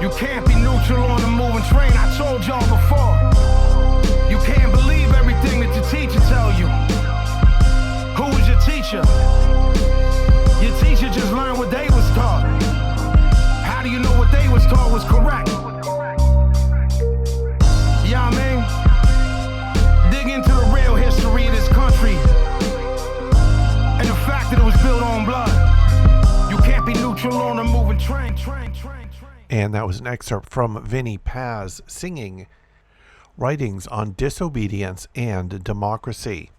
You can't be neutral on a moving train, I told y'all before. You can't believe everything that your teacher tell you. Who was your teacher? Your teacher just learned what they was taught. How do you know what they was taught was correct? Yeah, I mean, dig into the real history of this country and the fact that it was built on blood. You can't be neutral on a moving train. And that was an excerpt from Vinnie Paz singing Writings on Disobedience and Democracy.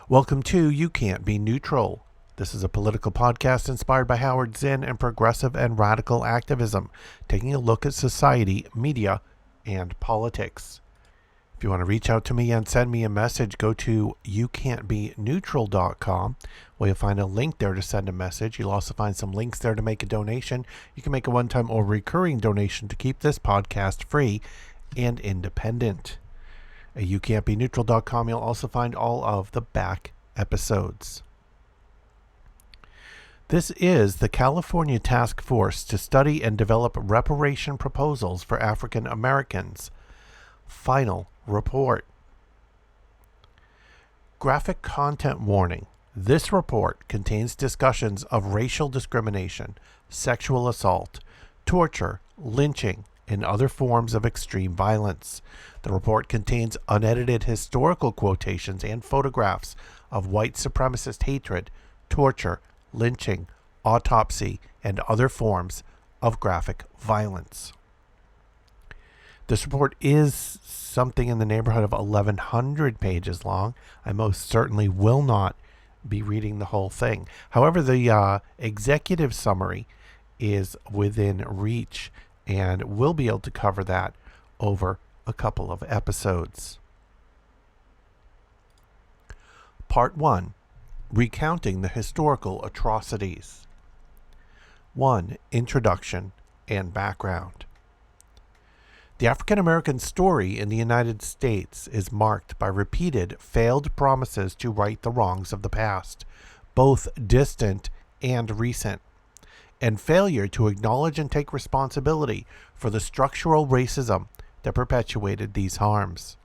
Welcome to You Can't Be Neutral. This is a political podcast inspired by Howard Zinn and progressive and radical activism, taking a look at society, media, and politics. If you want to reach out to me and send me a message, go to youcan'tbeneutral.com, where you'll find a link there to send a message. You'll also find some links there to make a donation. You can make a one-time or recurring donation to keep this podcast free and independent. At youcan'tbeneutral.com, you'll also find all of the back episodes. This is the California Task Force to Study and Develop Reparation Proposals for African Americans. Final report. Graphic content warning. This report contains discussions of racial discrimination, sexual assault, torture, lynching, and other forms of extreme violence. The report contains unedited historical quotations and photographs of white supremacist hatred, torture, lynching, autopsy, and other forms of graphic violence. This report is something in the neighborhood of 1,100 pages long. I most certainly will not be reading the whole thing. However, the executive summary is within reach, and we'll be able to cover that over a couple of episodes. Part 1. Recounting the Historical Atrocities. 1. Introduction and Background. The African American story in the United States is marked by repeated failed promises to right the wrongs of the past, both distant and recent, and failure to acknowledge and take responsibility for the structural racism that perpetuated these harms.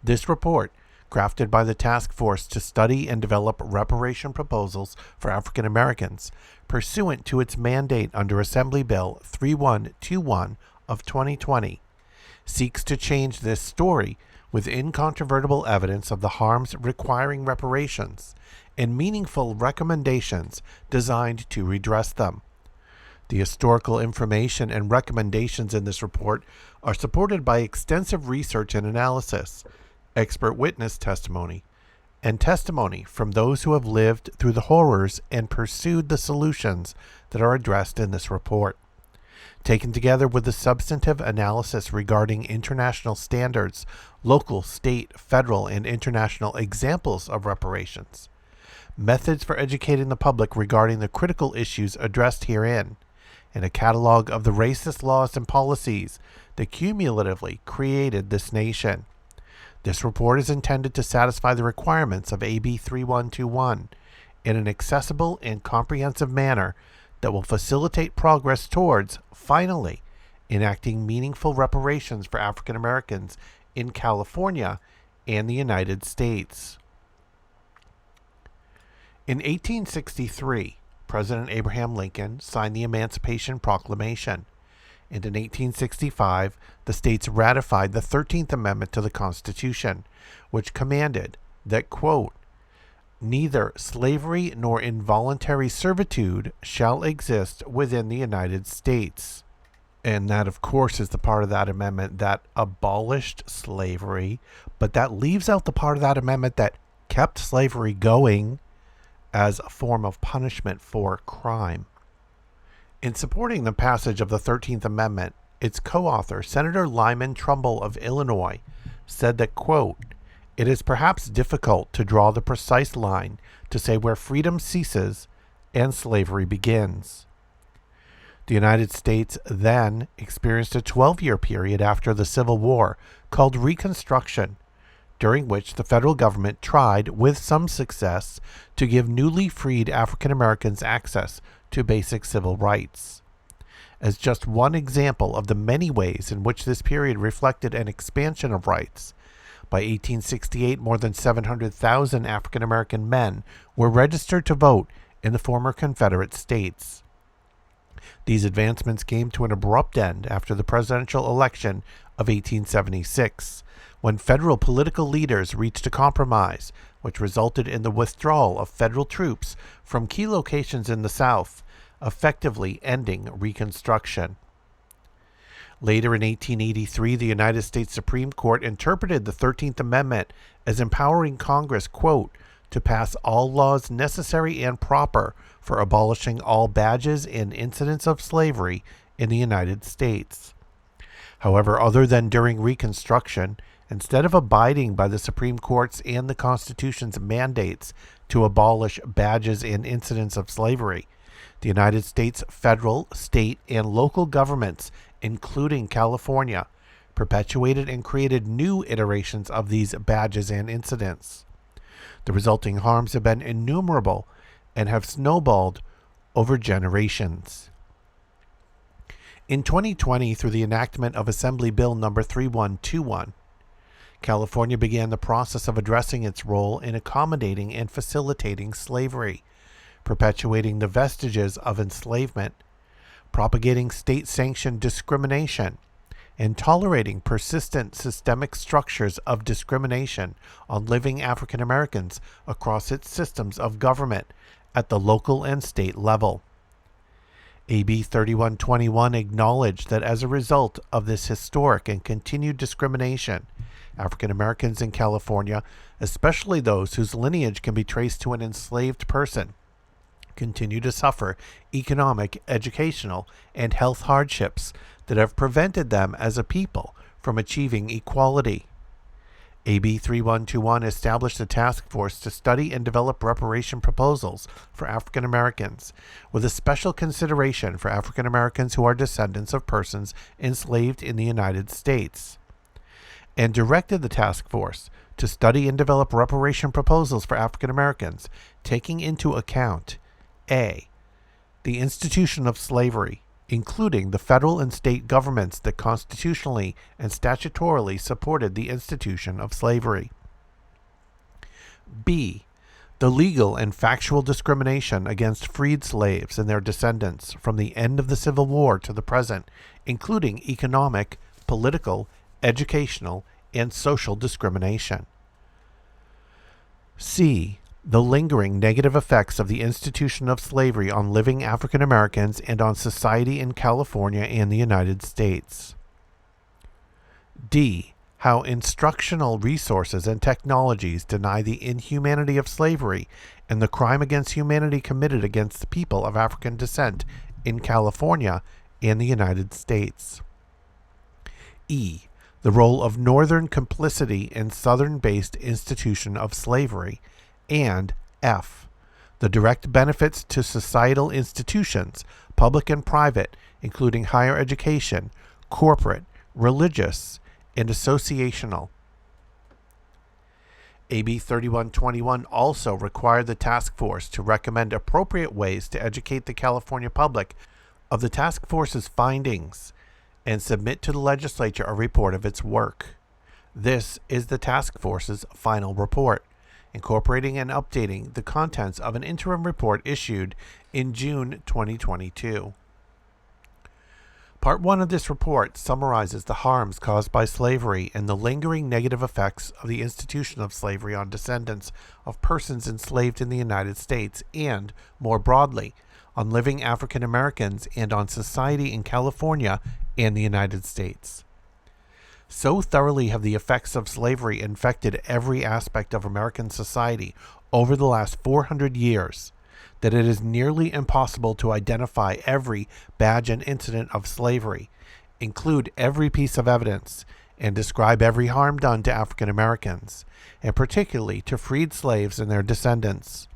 This report, crafted by the Task Force to Study and Develop Reparation Proposals for African Americans, pursuant to its mandate under Assembly Bill 3121 of 2020, seeks to change this story with incontrovertible evidence of the harms requiring reparations and meaningful recommendations designed to redress them. The historical information and recommendations in this report are supported by extensive research and analysis, expert witness testimony, and testimony from those who have lived through the horrors and pursued the solutions that are addressed in this report. Taken together with the substantive analysis regarding international standards, local, state, federal, and international examples of reparations, methods for educating the public regarding the critical issues addressed herein, and a catalog of the racist laws and policies that cumulatively created this nation. This report is intended to satisfy the requirements of AB 3121 in an accessible and comprehensive manner that will facilitate progress towards, finally, enacting meaningful reparations for African Americans in California and the United States. In 1863, President Abraham Lincoln signed the Emancipation Proclamation, and in 1865, the states ratified the 13th Amendment to the Constitution, which commanded that, quote, neither slavery nor involuntary servitude shall exist within the United States. And that, of course, is the part of that amendment that abolished slavery, but that leaves out the part of that amendment that kept slavery going as a form of punishment for crime. In supporting the passage of the 13th Amendment, its co-author, Senator Lyman Trumbull of Illinois, said that, quote, it is perhaps difficult to draw the precise line to say where freedom ceases and slavery begins. The United States then experienced a 12-year period after the Civil War called Reconstruction, during which the federal government tried, with some success, to give newly freed African Americans access to basic civil rights. as just one example of the many ways in which this period reflected an expansion of rights. By 1868, more than 700,000 African American men were registered to vote in the former Confederate states. These advancements came to an abrupt end after the presidential election of 1876, when federal political leaders reached a compromise, which resulted in the withdrawal of federal troops from key locations in the South, effectively ending Reconstruction. Later in 1883, the United States Supreme Court interpreted the 13th Amendment as empowering Congress, quote, to pass all laws necessary and proper for abolishing all badges and incidents of slavery in the United States. However, other than during Reconstruction, instead of abiding by the Supreme Court's and the Constitution's mandates to abolish badges and incidents of slavery, the United States federal, state, and local governments, including California, perpetuated and created new iterations of these badges and incidents. The resulting harms have been innumerable and have snowballed over generations. In 2020, through the enactment of Assembly Bill No. 3121, California began the process of addressing its role in accommodating and facilitating slavery, perpetuating the vestiges of enslavement, propagating state-sanctioned discrimination, and tolerating persistent systemic structures of discrimination on living African Americans across its systems of government at the local and state level. AB 3121 acknowledged that as a result of this historic and continued discrimination, African Americans in California, especially those whose lineage can be traced to an enslaved person, continue to suffer economic, educational, and health hardships that have prevented them as a people from achieving equality. AB 3121 established a task force to study and develop reparation proposals for African Americans, with a special consideration for African Americans who are descendants of persons enslaved in the United States, and directed the task force to study and develop reparation proposals for African Americans, taking into account A, the institution of slavery, including the federal and state governments that constitutionally and statutorily supported the institution of slavery. B, the legal and factual discrimination against freed slaves and their descendants from the end of the Civil War to the present, including economic, political, educational, and social discrimination. C, the lingering negative effects of the institution of slavery on living African Americans and on society in California and the United States. D, how instructional resources and technologies deny the inhumanity of slavery and the crime against humanity committed against the people of African descent in California and the United States. E, the role of Northern complicity in Southern-based institution of slavery. And F, the direct benefits to societal institutions, public and private, including higher education, corporate, religious, and associational. AB 3121 also required the task force to recommend appropriate ways to educate the California public of the task force's findings and submit to the legislature a report of its work. This is the task force's final report, incorporating and updating the contents of an interim report issued in June 2022. Part 1 of this report summarizes the harms caused by slavery and the lingering negative effects of the institution of slavery on descendants of persons enslaved in the United States and, more broadly, on living African Americans and on society in California and the United States. So thoroughly have the effects of slavery infected every aspect of American society over the last 400 years that it is nearly impossible to identify every badge and incident of slavery, include every piece of evidence, and describe every harm done to African Americans, and particularly to freed slaves and their descendants.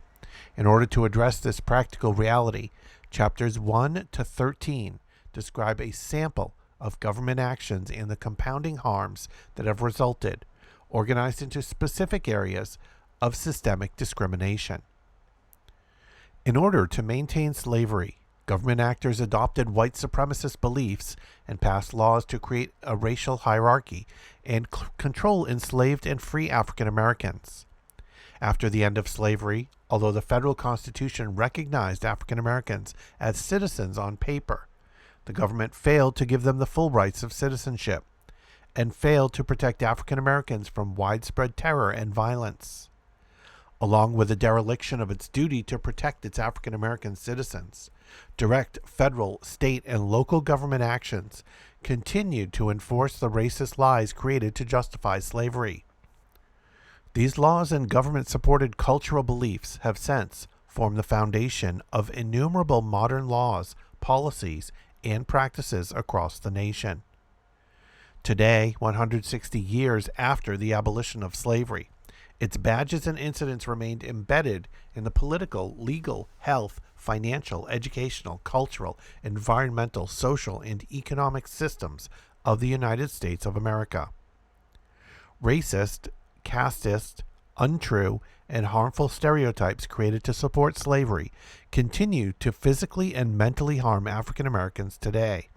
In order to address this practical reality, chapters 1 to 13 describe a sample of government actions and the compounding harms that have resulted, organized into specific areas of systemic discrimination. In order to maintain slavery, Government actors adopted white supremacist beliefs and passed laws to create a racial hierarchy and control enslaved and free African Americans. After the end of slavery, although the federal Constitution recognized African Americans as citizens on paper, the government failed to give them the full rights of citizenship and failed to protect African Americans from widespread terror and violence. Along with the dereliction of its duty to protect its African American citizens, direct federal, state, and local government actions continued to enforce the racist lies created to justify slavery. These laws and government-supported cultural beliefs have since formed the foundation of innumerable modern laws, policies, and practices across the nation. Today, 160 years after the abolition of slavery, its badges and incidents remained embedded in the political, legal, health, financial, educational, cultural, environmental, social, and economic systems of the United States of America. Racist, casteist, untrue, and harmful stereotypes created to support slavery continue to physically and mentally harm African Americans today.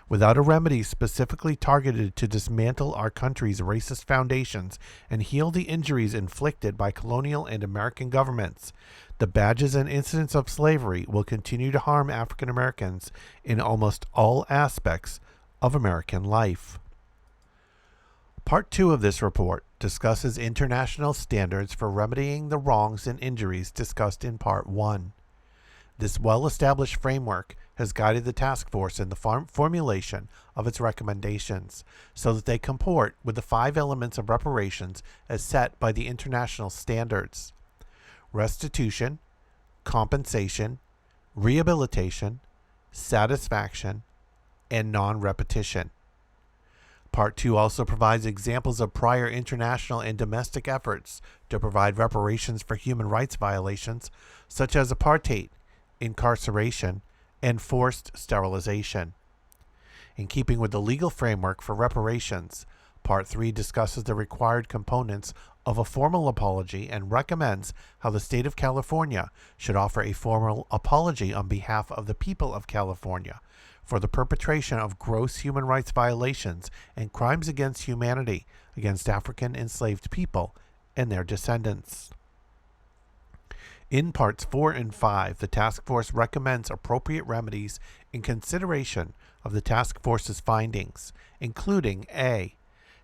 Without a remedy specifically targeted to dismantle our country's racist foundations and heal the injuries inflicted by colonial and American governments, the badges and incidents of slavery will continue to harm African Americans in almost all aspects of American life. Part 2 of this report discusses international standards for remedying the wrongs and injuries discussed in Part 1. This well-established framework has guided the task force in the formulation of its recommendations so that they comport with the 5 elements of reparations as set by the international standards: restitution, compensation, rehabilitation, satisfaction, and non-repetition. Part 2 also provides examples of prior international and domestic efforts to provide reparations for human rights violations such as apartheid, incarceration, and forced sterilization. In keeping with the legal framework for reparations, Part 3 discusses the required components of a formal apology and recommends how the state of California should offer a formal apology on behalf of the people of California for the perpetration of gross human rights violations and crimes against humanity against African enslaved people and their descendants. In Parts 4 and 5, the Task Force recommends appropriate remedies in consideration of the Task Force's findings, including A.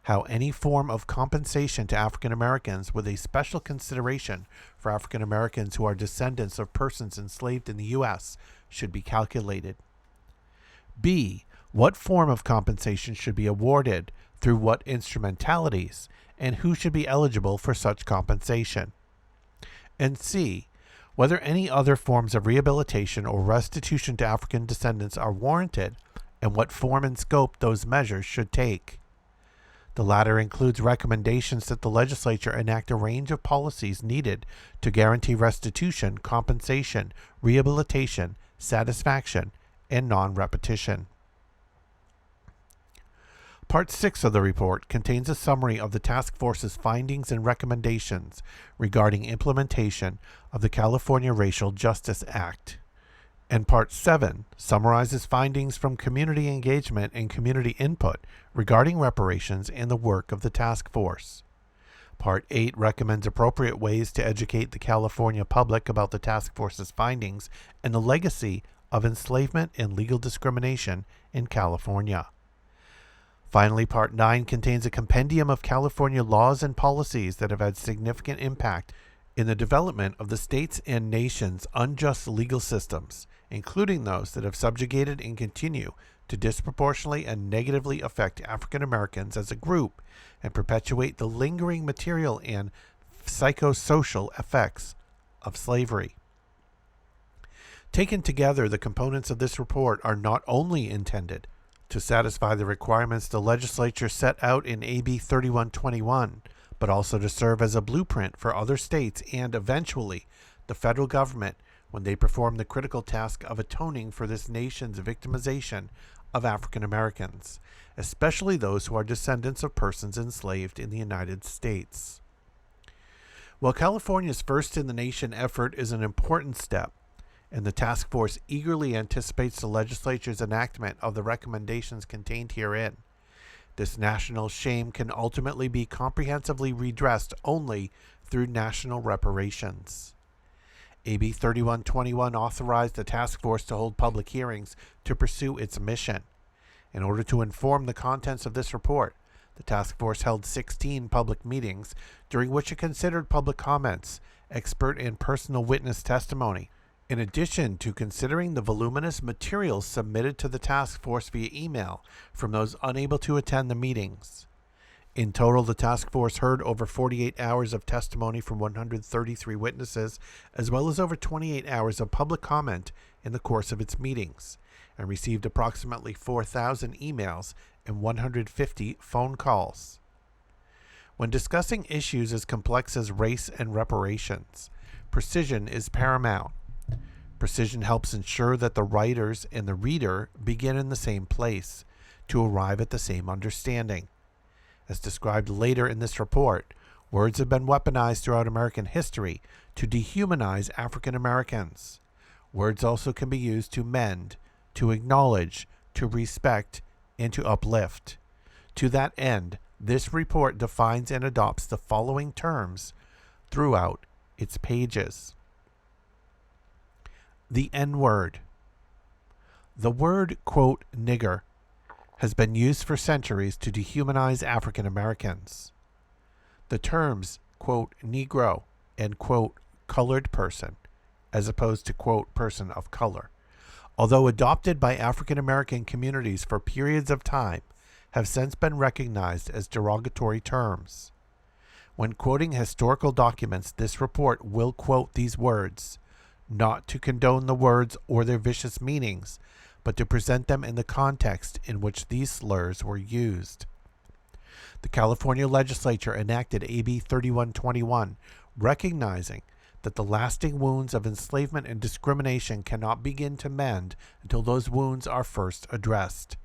How any form of compensation to African Americans with a special consideration for African Americans who are descendants of persons enslaved in the U.S. should be calculated. B. What form of compensation should be awarded, through what instrumentalities, and who should be eligible for such compensation. And C. Whether any other forms of rehabilitation or restitution to African descendants are warranted, and what form and scope those measures should take. The latter includes recommendations that the legislature enact a range of policies needed to guarantee restitution, compensation, rehabilitation, satisfaction, and non-repetition. Part 6 of the report contains a summary of the Task Force's findings and recommendations regarding implementation of the California Racial Justice Act. And Part 7 summarizes findings from community engagement and community input regarding reparations and the work of the task force. Part 8 recommends appropriate ways to educate the California public about the task force's findings and the legacy of enslavement and legal discrimination in California. Finally, Part 9 contains a compendium of California laws and policies that have had significant impact in the development of the state's and nation's unjust legal systems, including those that have subjugated and continue to disproportionately and negatively affect African Americans as a group and perpetuate the lingering material and psychosocial effects of slavery. Taken together, the components of this report are not only intended to satisfy the requirements the legislature set out in AB 3121, but also to serve as a blueprint for other states and, eventually, the federal government when they perform the critical task of atoning for this nation's victimization of African Americans, especially those who are descendants of persons enslaved in the United States. While California's first-in-the-nation effort is an important step, and the task force eagerly anticipates the legislature's enactment of the recommendations contained herein. This national shame can ultimately be comprehensively redressed only through national reparations. AB 3121 authorized the task force to hold public hearings to pursue its mission. In order to inform the contents of this report, the task force held 16 public meetings during which it considered public comments, expert and personal witness testimony, in addition to considering the voluminous materials submitted to the task force via email from those unable to attend the meetings. In total, the task force heard over 48 hours of testimony from 133 witnesses, as well as over 28 hours of public comment in the course of its meetings, and received approximately 4,000 emails and 150 phone calls. When discussing issues as complex as race and reparations, precision is paramount. Precision helps ensure that the writers and the reader begin in the same place to arrive at the same understanding. As described later in this report, words have been weaponized throughout American history to dehumanize African Americans. Words also can be used to mend, to acknowledge, to respect, and to uplift. To that end, this report defines and adopts the following terms throughout its pages. The N-word. The word, quote, nigger, has been used for centuries to dehumanize African Americans. The terms, quote, Negro and, quote, colored person, as opposed to, quote, person of color, although adopted by African American communities for periods of time, have since been recognized as derogatory terms. When quoting historical documents, this report will quote these words, not to condone the words or their vicious meanings, but to present them in the context in which these slurs were used. The California legislature enacted AB 3121, recognizing that the lasting wounds of enslavement and discrimination cannot begin to mend until those wounds are first addressed.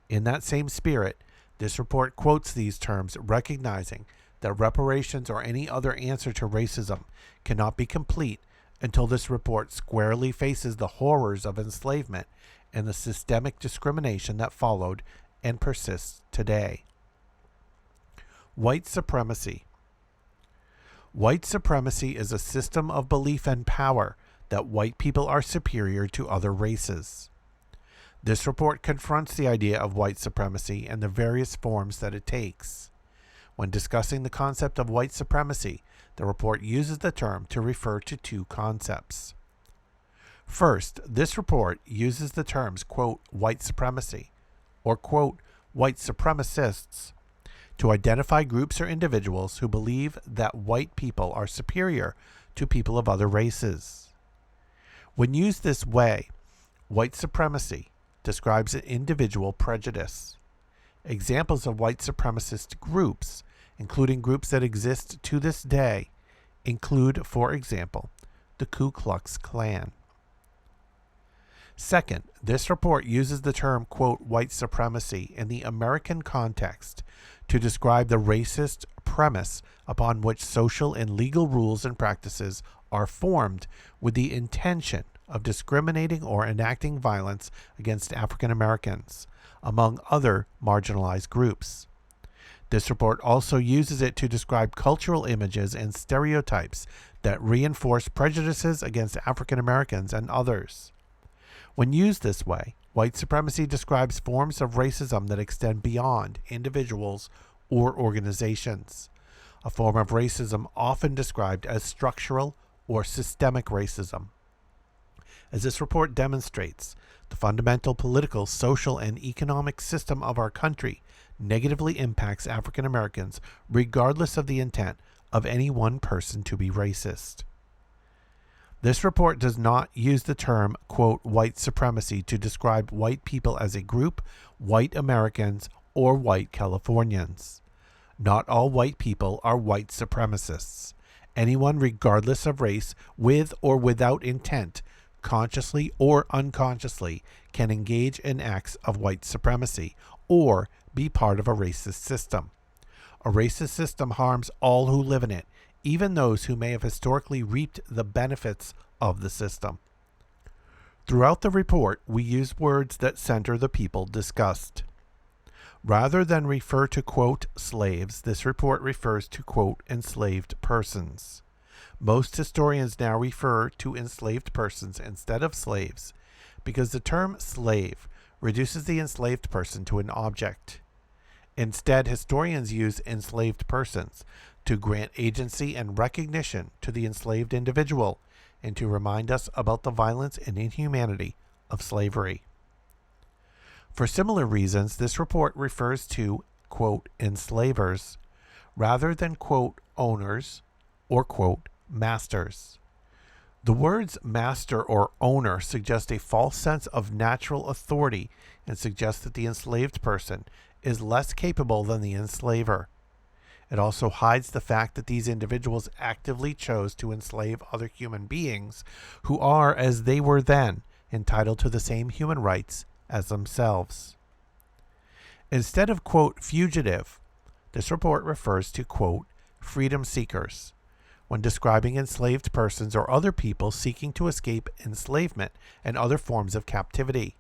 In that same spirit, this report quotes these terms, recognizing that reparations or any other answer to racism cannot be complete until this report squarely faces the horrors of enslavement and the systemic discrimination that followed and persists today. White supremacy. White supremacy is a system of belief and power that white people are superior to other races. This report confronts the idea of white supremacy and the various forms that it takes. When discussing the concept of white supremacy, the report uses the term to refer to two concepts. First, this report uses the terms, quote, white supremacy, or, quote, white supremacists, to identify groups or individuals who believe that white people are superior to people of other races. When used this way, white supremacy describes an individual prejudice. Examples of white supremacist groups, including groups that exist to this day, include, for example, the Ku Klux Klan. Second, this report uses the term, quote, white supremacy in the American context to describe the racist premise upon which social and legal rules and practices are formed with the intention of discriminating or enacting violence against African Americans, among other marginalized groups. This report also uses it to describe cultural images and stereotypes that reinforce prejudices against African Americans and others. When used this way, white supremacy describes forms of racism that extend beyond individuals or organizations, a form of racism often described as structural or systemic racism. As this report demonstrates, the fundamental political, social, and economic system of our country negatively impacts African Americans regardless of the intent of any one person to be racist. This report does not use the term, quote, white supremacy to describe white people as a group, white Americans, or white Californians. Not all white people are white supremacists. Anyone, regardless of race, with or without intent, consciously or unconsciously, can engage in acts of white supremacy or be part of a racist system. A racist system harms all who live in it, even those who may have historically reaped the benefits of the system. Throughout the report, we use words that center the people discussed. Rather than refer to, quote, slaves, this report refers to, quote, enslaved persons. Most historians now refer to enslaved persons instead of slaves because the term slave reduces the enslaved person to an object. Instead, historians use enslaved persons to grant agency and recognition to the enslaved individual and to remind us about the violence and inhumanity of slavery. For similar reasons, this report refers to, quote, enslavers rather than, quote, owners or, quote, masters. The words master or owner suggest a false sense of natural authority and suggest that the enslaved person is less capable than the enslaver. It also hides the fact that these individuals actively chose to enslave other human beings who are, as they were then, entitled to the same human rights as themselves. Instead of, quote, fugitive, this report refers to, quote, freedom seekers when describing enslaved persons or other people seeking to escape enslavement and other forms of captivity.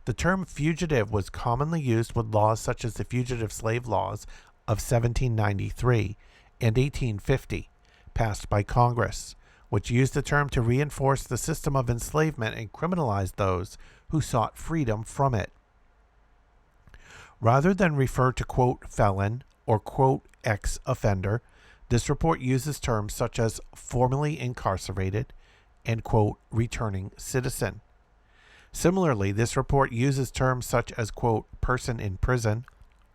The term fugitive was commonly used with laws such as the Fugitive Slave Laws of 1793 and 1850, passed by Congress, which used the term to reinforce the system of enslavement and criminalize those who sought freedom from it. Rather than refer to, quote, felon or, quote, ex-offender, this report uses terms such as formerly incarcerated and, quote, returning citizen. Similarly, this report uses terms such as, quote, person in prison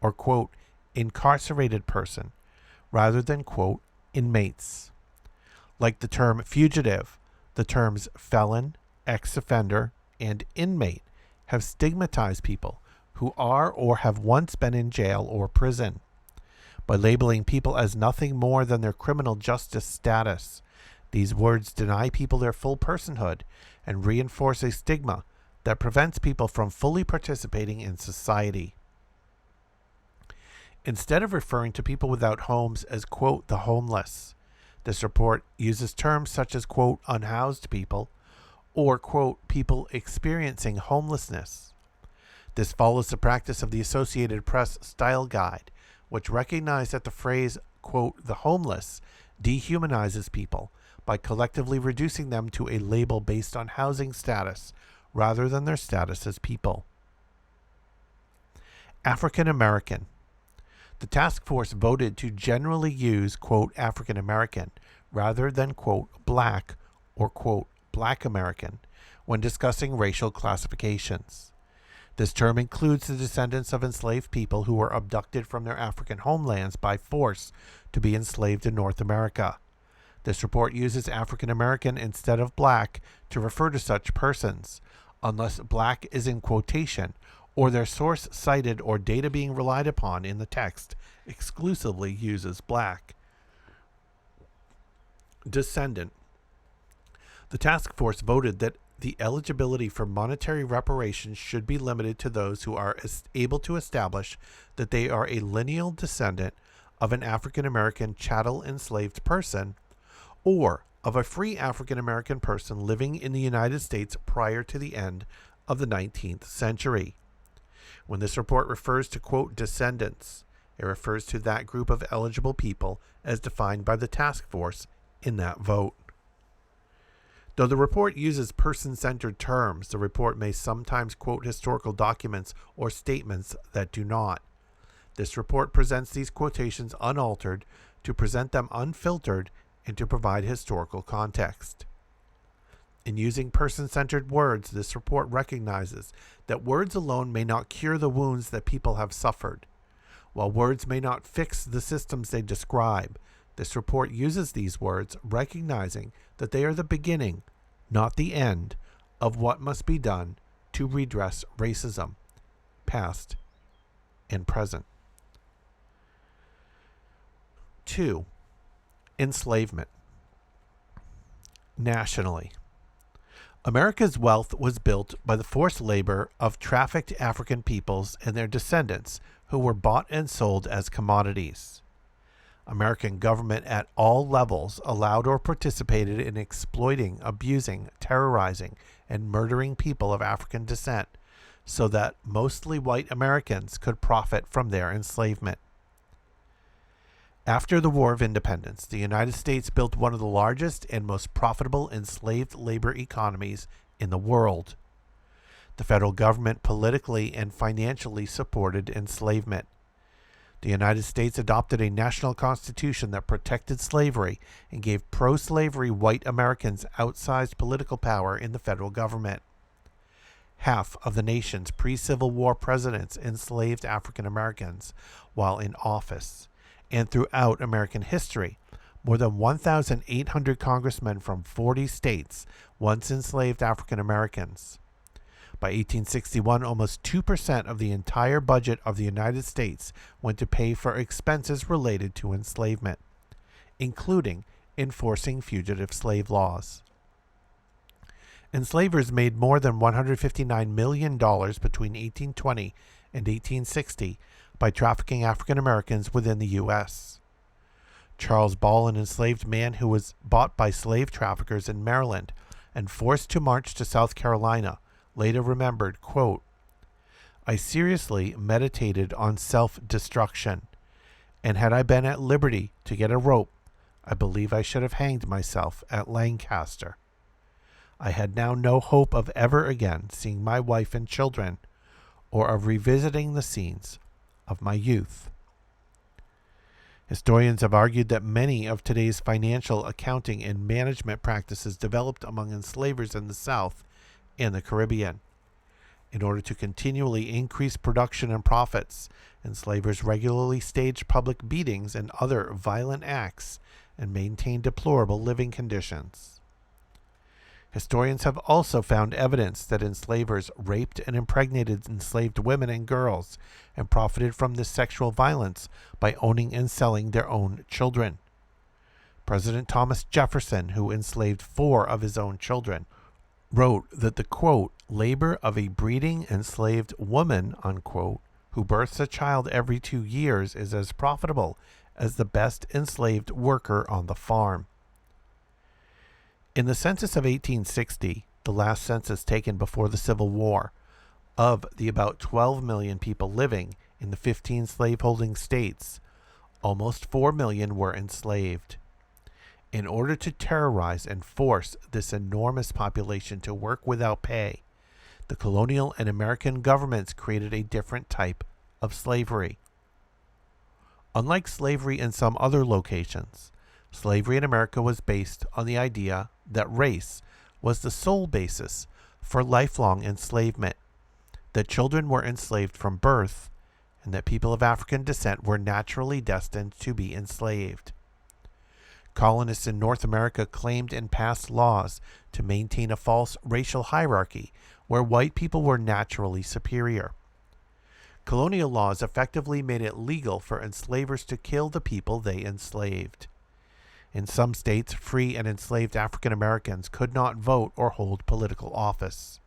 or, quote, incarcerated person rather than, quote, inmates. Like the term fugitive, the terms felon, ex-offender, and inmate have stigmatized people who are or have once been in jail or prison. By labeling people as nothing more than their criminal justice status, these words deny people their full personhood and reinforce a stigma that prevents people from fully participating in society. Instead of referring to people without homes as, quote, the homeless, this report uses terms such as, quote, unhoused people or, quote, people experiencing homelessness. This follows the practice of the Associated Press Style Guide, which recognized that the phrase, quote, the homeless dehumanizes people by collectively reducing them to a label based on housing status rather than their status as people. African American. The task force voted to generally use, quote, African American rather than, quote, black or, quote, black American when discussing racial classifications. This term includes the descendants of enslaved people who were abducted from their African homelands by force to be enslaved in North America. This report uses African American instead of black to refer to such persons, unless black is in quotation or their source cited or data being relied upon in the text exclusively uses black. Descendant. The task force voted that the eligibility for monetary reparations should be limited to those who are able to establish that they are a lineal descendant of an African American chattel enslaved person or of a free African American person living in the United States prior to the end of the 19th century. When this report refers to, quote, descendants, it refers to that group of eligible people as defined by the task force in that vote. Though the report uses person-centered terms, the report may sometimes quote historical documents or statements that do not. This report presents these quotations unaltered to present them unfiltered and to provide historical context. In using person-centered words, this report recognizes that words alone may not cure the wounds that people have suffered. While words may not fix the systems they describe, this report uses these words, recognizing that they are the beginning, not the end, of what must be done to redress racism, past and present. 2. Enslavement. Nationally. America's wealth was built by the forced labor of trafficked African peoples and their descendants who were bought and sold as commodities. American government at all levels allowed or participated in exploiting, abusing, terrorizing, and murdering people of African descent so that mostly white Americans could profit from their enslavement. After the War of Independence, the United States built one of the largest and most profitable enslaved labor economies in the world. The federal government politically and financially supported enslavement. The United States adopted a national constitution that protected slavery and gave pro-slavery white Americans outsized political power in the federal government. Half of the nation's pre-Civil War presidents enslaved African Americans while in office. And throughout American history, more than 1,800 congressmen from 40 states once enslaved African Americans. By 1861, almost 2% of the entire budget of the United States went to pay for expenses related to enslavement, including enforcing fugitive slave laws. Enslavers made more than $159 million between 1820 and 1860 by trafficking African Americans within the U.S. Charles Ball, an enslaved man who was bought by slave traffickers in Maryland and forced to march to South Carolina, later remembered, quote, "I seriously meditated on self-destruction, and had I been at liberty to get a rope, I believe I should have hanged myself at Lancaster. I had now no hope of ever again seeing my wife and children, or of revisiting the scenes of my youth." Historians have argued that many of today's financial, accounting, and management practices developed among enslavers in the South and the Caribbean. In order to continually increase production and profits, enslavers regularly staged public beatings and other violent acts and maintained deplorable living conditions. Historians have also found evidence that enslavers raped and impregnated enslaved women and girls and profited from this sexual violence by owning and selling their own children. President Thomas Jefferson, who enslaved 4 of his own children, wrote that the, quote, "labor of a breeding enslaved woman," unquote, who births a child every 2 years is as profitable as the best enslaved worker on the farm. In the census of 1860, the last census taken before the Civil War, of the about 12 million people living in the 15 slaveholding states, almost 4 million were enslaved. In order to terrorize and force this enormous population to work without pay, the colonial and American governments created a different type of slavery. Unlike slavery in some other locations, slavery in America was based on the idea that race was the sole basis for lifelong enslavement, that children were enslaved from birth, and that people of African descent were naturally destined to be enslaved. Colonists in North America claimed and passed laws to maintain a false racial hierarchy where white people were naturally superior. Colonial laws effectively made it legal for enslavers to kill the people they enslaved. In some states, free and enslaved African Americans could not vote or hold political office.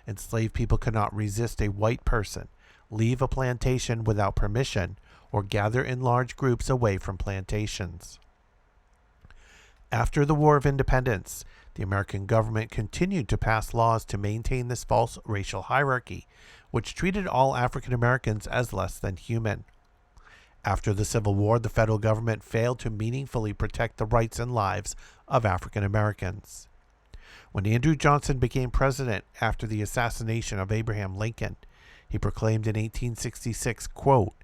Enslaved people could not resist a white person, leave a plantation without permission, or gather in large groups away from plantations. After the War of Independence, the American government continued to pass laws to maintain this false racial hierarchy, which treated all African Americans as less than human. After the Civil War, the federal government failed to meaningfully protect the rights and lives of African Americans. When Andrew Johnson became president after the assassination of Abraham Lincoln, he proclaimed in 1866, quote,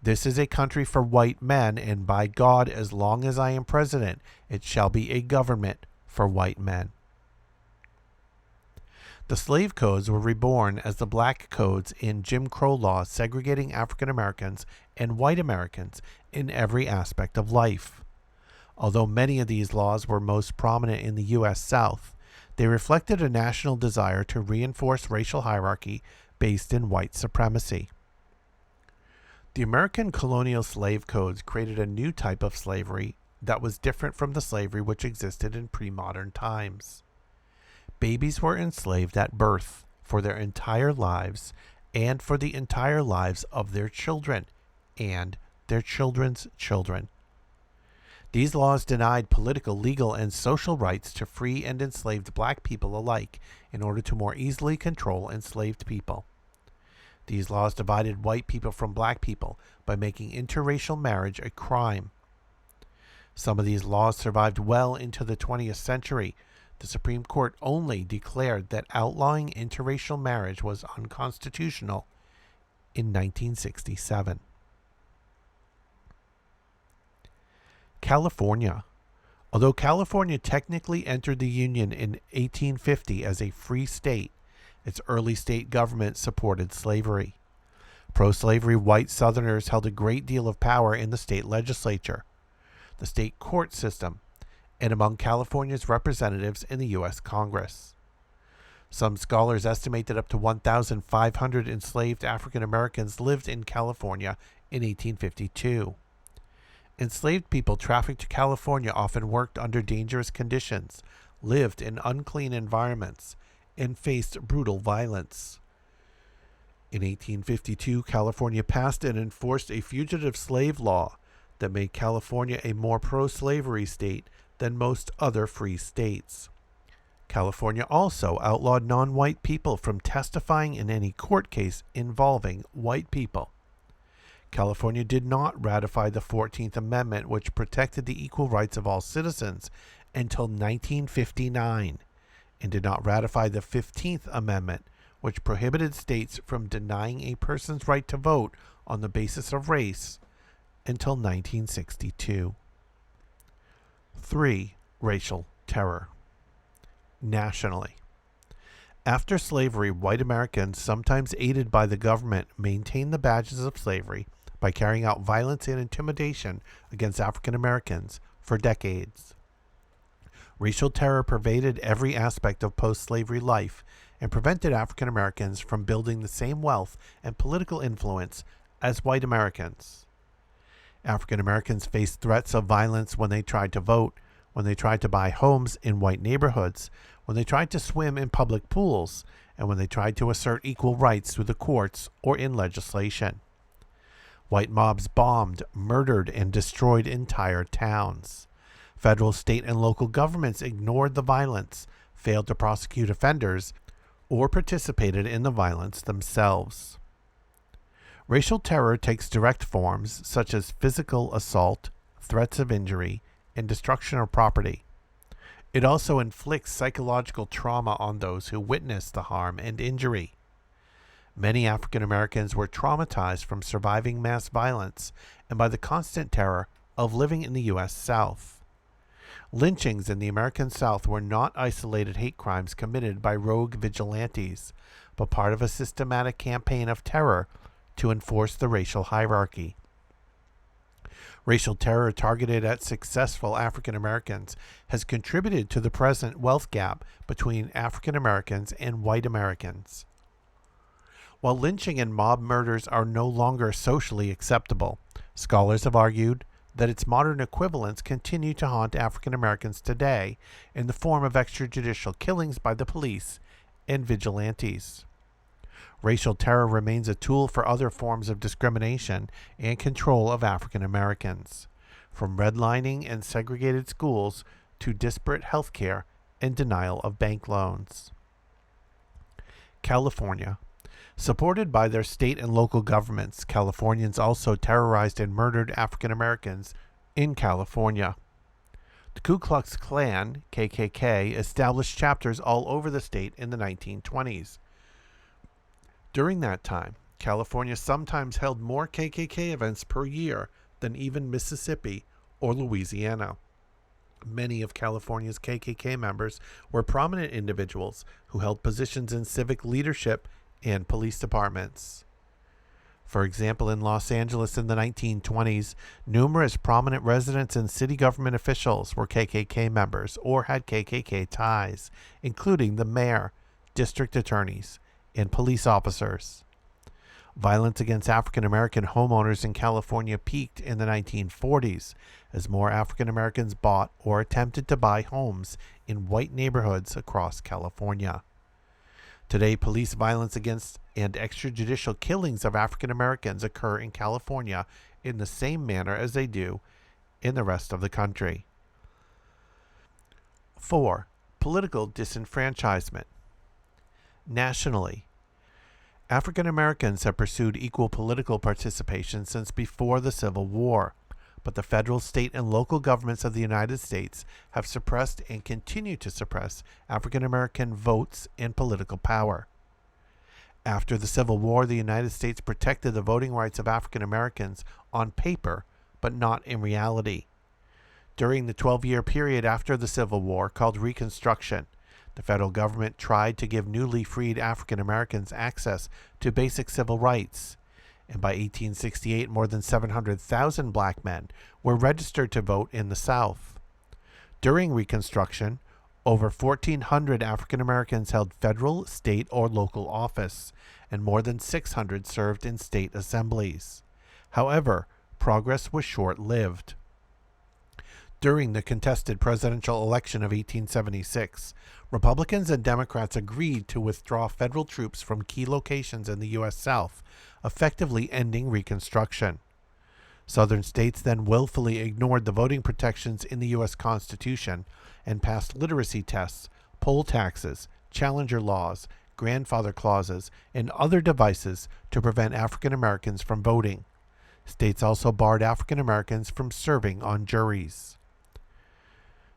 "This is a country for white men, and by God, as long as I am president, it shall be a government for white men." The slave codes were reborn as the black codes in Jim Crow laws segregating African Americans and white Americans in every aspect of life. Although many of these laws were most prominent in the U.S. South, they reflected a national desire to reinforce racial hierarchy based in white supremacy. The American colonial slave codes created a new type of slavery that was different from the slavery which existed in pre-modern times. Babies were enslaved at birth for their entire lives and for the entire lives of their children and their children's children. These laws denied political, legal, and social rights to free and enslaved black people alike in order to more easily control enslaved people. These laws divided white people from black people by making interracial marriage a crime. Some of these laws survived well into the 20th century. The Supreme Court only declared that outlawing interracial marriage was unconstitutional in 1967. California. Although California technically entered the Union in 1850 as a free state, its early state government supported slavery. Pro-slavery white Southerners held a great deal of power in the state legislature, the state court system, and among California's representatives in the U.S. Congress. Some scholars estimate that up to 1,500 enslaved African Americans lived in California in 1852. Enslaved people trafficked to California often worked under dangerous conditions, lived in unclean environments, and faced brutal violence. In 1852, California passed and enforced a fugitive slave law that made California a more pro-slavery state than most other free states. California also outlawed non-white people from testifying in any court case involving white people. California did not ratify the 14th Amendment, which protected the equal rights of all citizens, until 1959, and did not ratify the 15th Amendment, which prohibited states from denying a person's right to vote on the basis of race, until 1962. 3. Racial terror. Nationally. After slavery, white Americans, sometimes aided by the government, maintained the badges of slavery by carrying out violence and intimidation against African Americans for decades. Racial terror pervaded every aspect of post-slavery life and prevented African Americans from building the same wealth and political influence as white Americans. African Americans faced threats of violence when they tried to vote, when they tried to buy homes in white neighborhoods, when they tried to swim in public pools, and when they tried to assert equal rights through the courts or in legislation. White mobs bombed, murdered, and destroyed entire towns. Federal, state, and local governments ignored the violence, failed to prosecute offenders, or participated in the violence themselves. Racial terror takes direct forms such as physical assault, threats of injury, and destruction of property. It also inflicts psychological trauma on those who witness the harm and injury. Many African Americans were traumatized from surviving mass violence and by the constant terror of living in the U.S. South. Lynchings in the American South were not isolated hate crimes committed by rogue vigilantes, but part of a systematic campaign of terror to enforce the racial hierarchy. Racial terror targeted at successful African Americans has contributed to the present wealth gap between African Americans and white Americans. While lynching and mob murders are no longer socially acceptable, scholars have argued that its modern equivalents continue to haunt African Americans today in the form of extrajudicial killings by the police and vigilantes. Racial terror remains a tool for other forms of discrimination and control of African Americans, from redlining and segregated schools to disparate health care and denial of bank loans. California. Supported by their state and local governments, Californians also terrorized and murdered African Americans in California. The Ku Klux Klan, KKK, established chapters all over the state in the 1920s. During that time, California sometimes held more KKK events per year than even Mississippi or Louisiana. Many of California's KKK members were prominent individuals who held positions in civic leadership and police departments. For example, in Los Angeles in the 1920s, numerous prominent residents and city government officials were KKK members or had KKK ties, including the mayor, district attorneys, and police officers. Violence against African American homeowners in California peaked in the 1940s as more African Americans bought or attempted to buy homes in white neighborhoods across California. Today, police violence against and extrajudicial killings of African Americans occur in California in the same manner as they do in the rest of the country. 4. Political disenfranchisement. Nationally, African Americans have pursued equal political participation since before the Civil War, but the federal, state, and local governments of the United States have suppressed and continue to suppress African American votes and political power. After the Civil War, the United States protected the voting rights of African Americans on paper, but not in reality. During the 12-year period after the Civil War, called Reconstruction, the federal government tried to give newly freed African Americans access to basic civil rights, and by 1868, more than 700,000 black men were registered to vote in the South. During Reconstruction, over 1,400 African Americans held federal, state, or local office, and more than 600 served in state assemblies. However, progress was short-lived. During the contested presidential election of 1876, Republicans and Democrats agreed to withdraw federal troops from key locations in the U.S. South, effectively ending Reconstruction. Southern states then willfully ignored the voting protections in the U.S. Constitution and passed literacy tests, poll taxes, challenger laws, grandfather clauses, and other devices to prevent African Americans from voting. States also barred African Americans from serving on juries.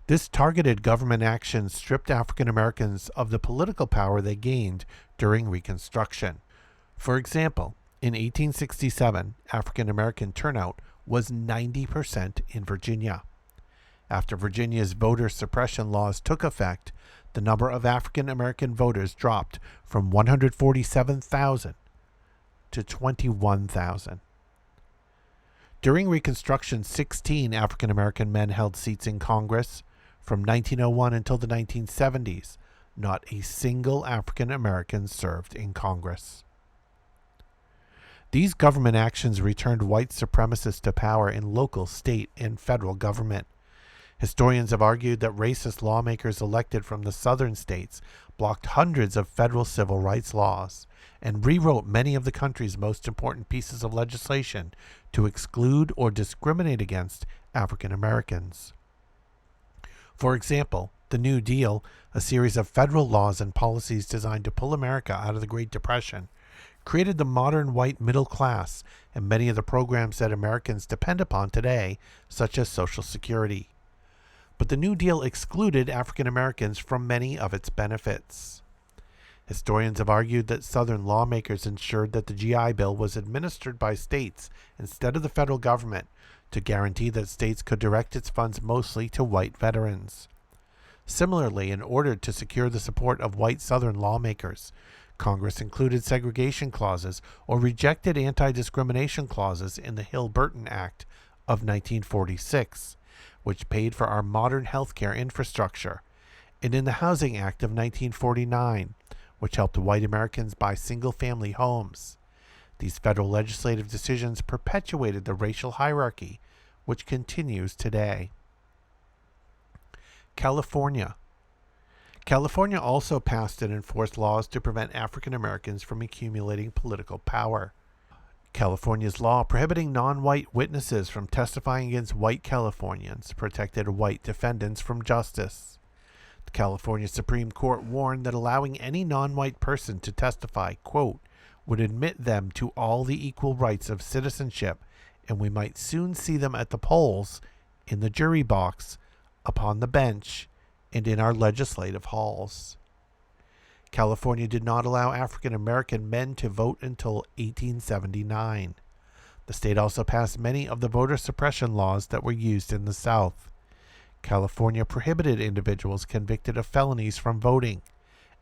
This targeted government action stripped African Americans of the political power they gained during Reconstruction. For example, in 1867, African American turnout was 90% in Virginia. After Virginia's voter suppression laws took effect, the number of African American voters dropped from 147,000 to 21,000. During Reconstruction, 16 African American men held seats in Congress. From 1901 until the 1970s, not a single African American served in Congress. These government actions returned white supremacists to power in local, state, and federal government. Historians have argued that racist lawmakers elected from the southern states blocked hundreds of federal civil rights laws and rewrote many of the country's most important pieces of legislation to exclude or discriminate against African Americans. For example, the New Deal, a series of federal laws and policies designed to pull America out of the Great Depression, created the modern white middle class and many of the programs that Americans depend upon today, such as Social Security. But the New Deal excluded African Americans from many of its benefits. Historians have argued that Southern lawmakers ensured that the GI Bill was administered by states instead of the federal government, to guarantee that states could direct its funds mostly to white veterans. Similarly, in order to secure the support of white Southern lawmakers, Congress included segregation clauses or rejected anti-discrimination clauses in the Hill-Burton Act of 1946, which paid for our modern healthcare infrastructure, and in the Housing Act of 1949, which helped white Americans buy single-family homes. These federal legislative decisions perpetuated the racial hierarchy, which continues today. California. California also passed and enforced laws to prevent African Americans from accumulating political power. California's law prohibiting non-white witnesses from testifying against white Californians protected white defendants from justice. The California Supreme Court warned that allowing any non-white person to testify, quote, would admit them to all the equal rights of citizenship, and we might soon see them at the polls, in the jury box, upon the bench, and in our legislative halls. California did not allow African American men to vote until 1879. The state also passed many of the voter suppression laws that were used in the South. California prohibited individuals convicted of felonies from voting,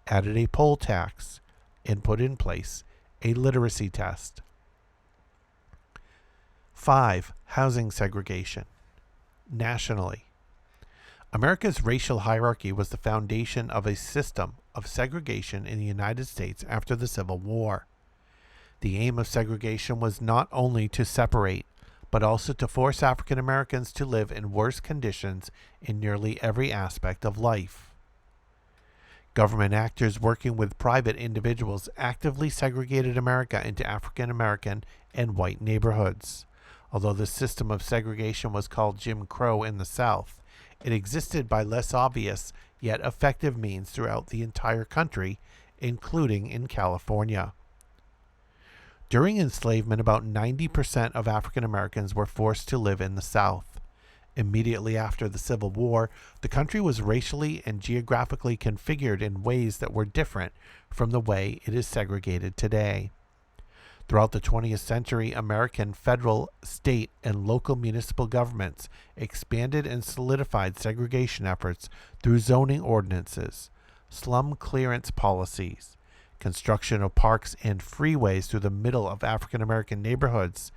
added a poll tax, and put in place a literacy test. 5. Housing segregation. Nationally, America's racial hierarchy was the foundation of a system of segregation in the United States after the Civil War. The aim of segregation was not only to separate, but also to force African Americans to live in worse conditions in nearly every aspect of life. Government actors working with private individuals actively segregated America into African American and white neighborhoods, Although this system of segregation was called Jim Crow in the South, it existed by less obvious yet effective means throughout the entire country, including in California. During enslavement, about 90% of African Americans were forced to live in the South. Immediately after the Civil War, the country was racially and geographically configured in ways that were different from the way it is segregated today. Throughout the 20th century, American federal, state, and local municipal governments expanded and solidified segregation efforts through zoning ordinances, slum clearance policies, construction of parks and freeways through the middle of African American neighborhoods,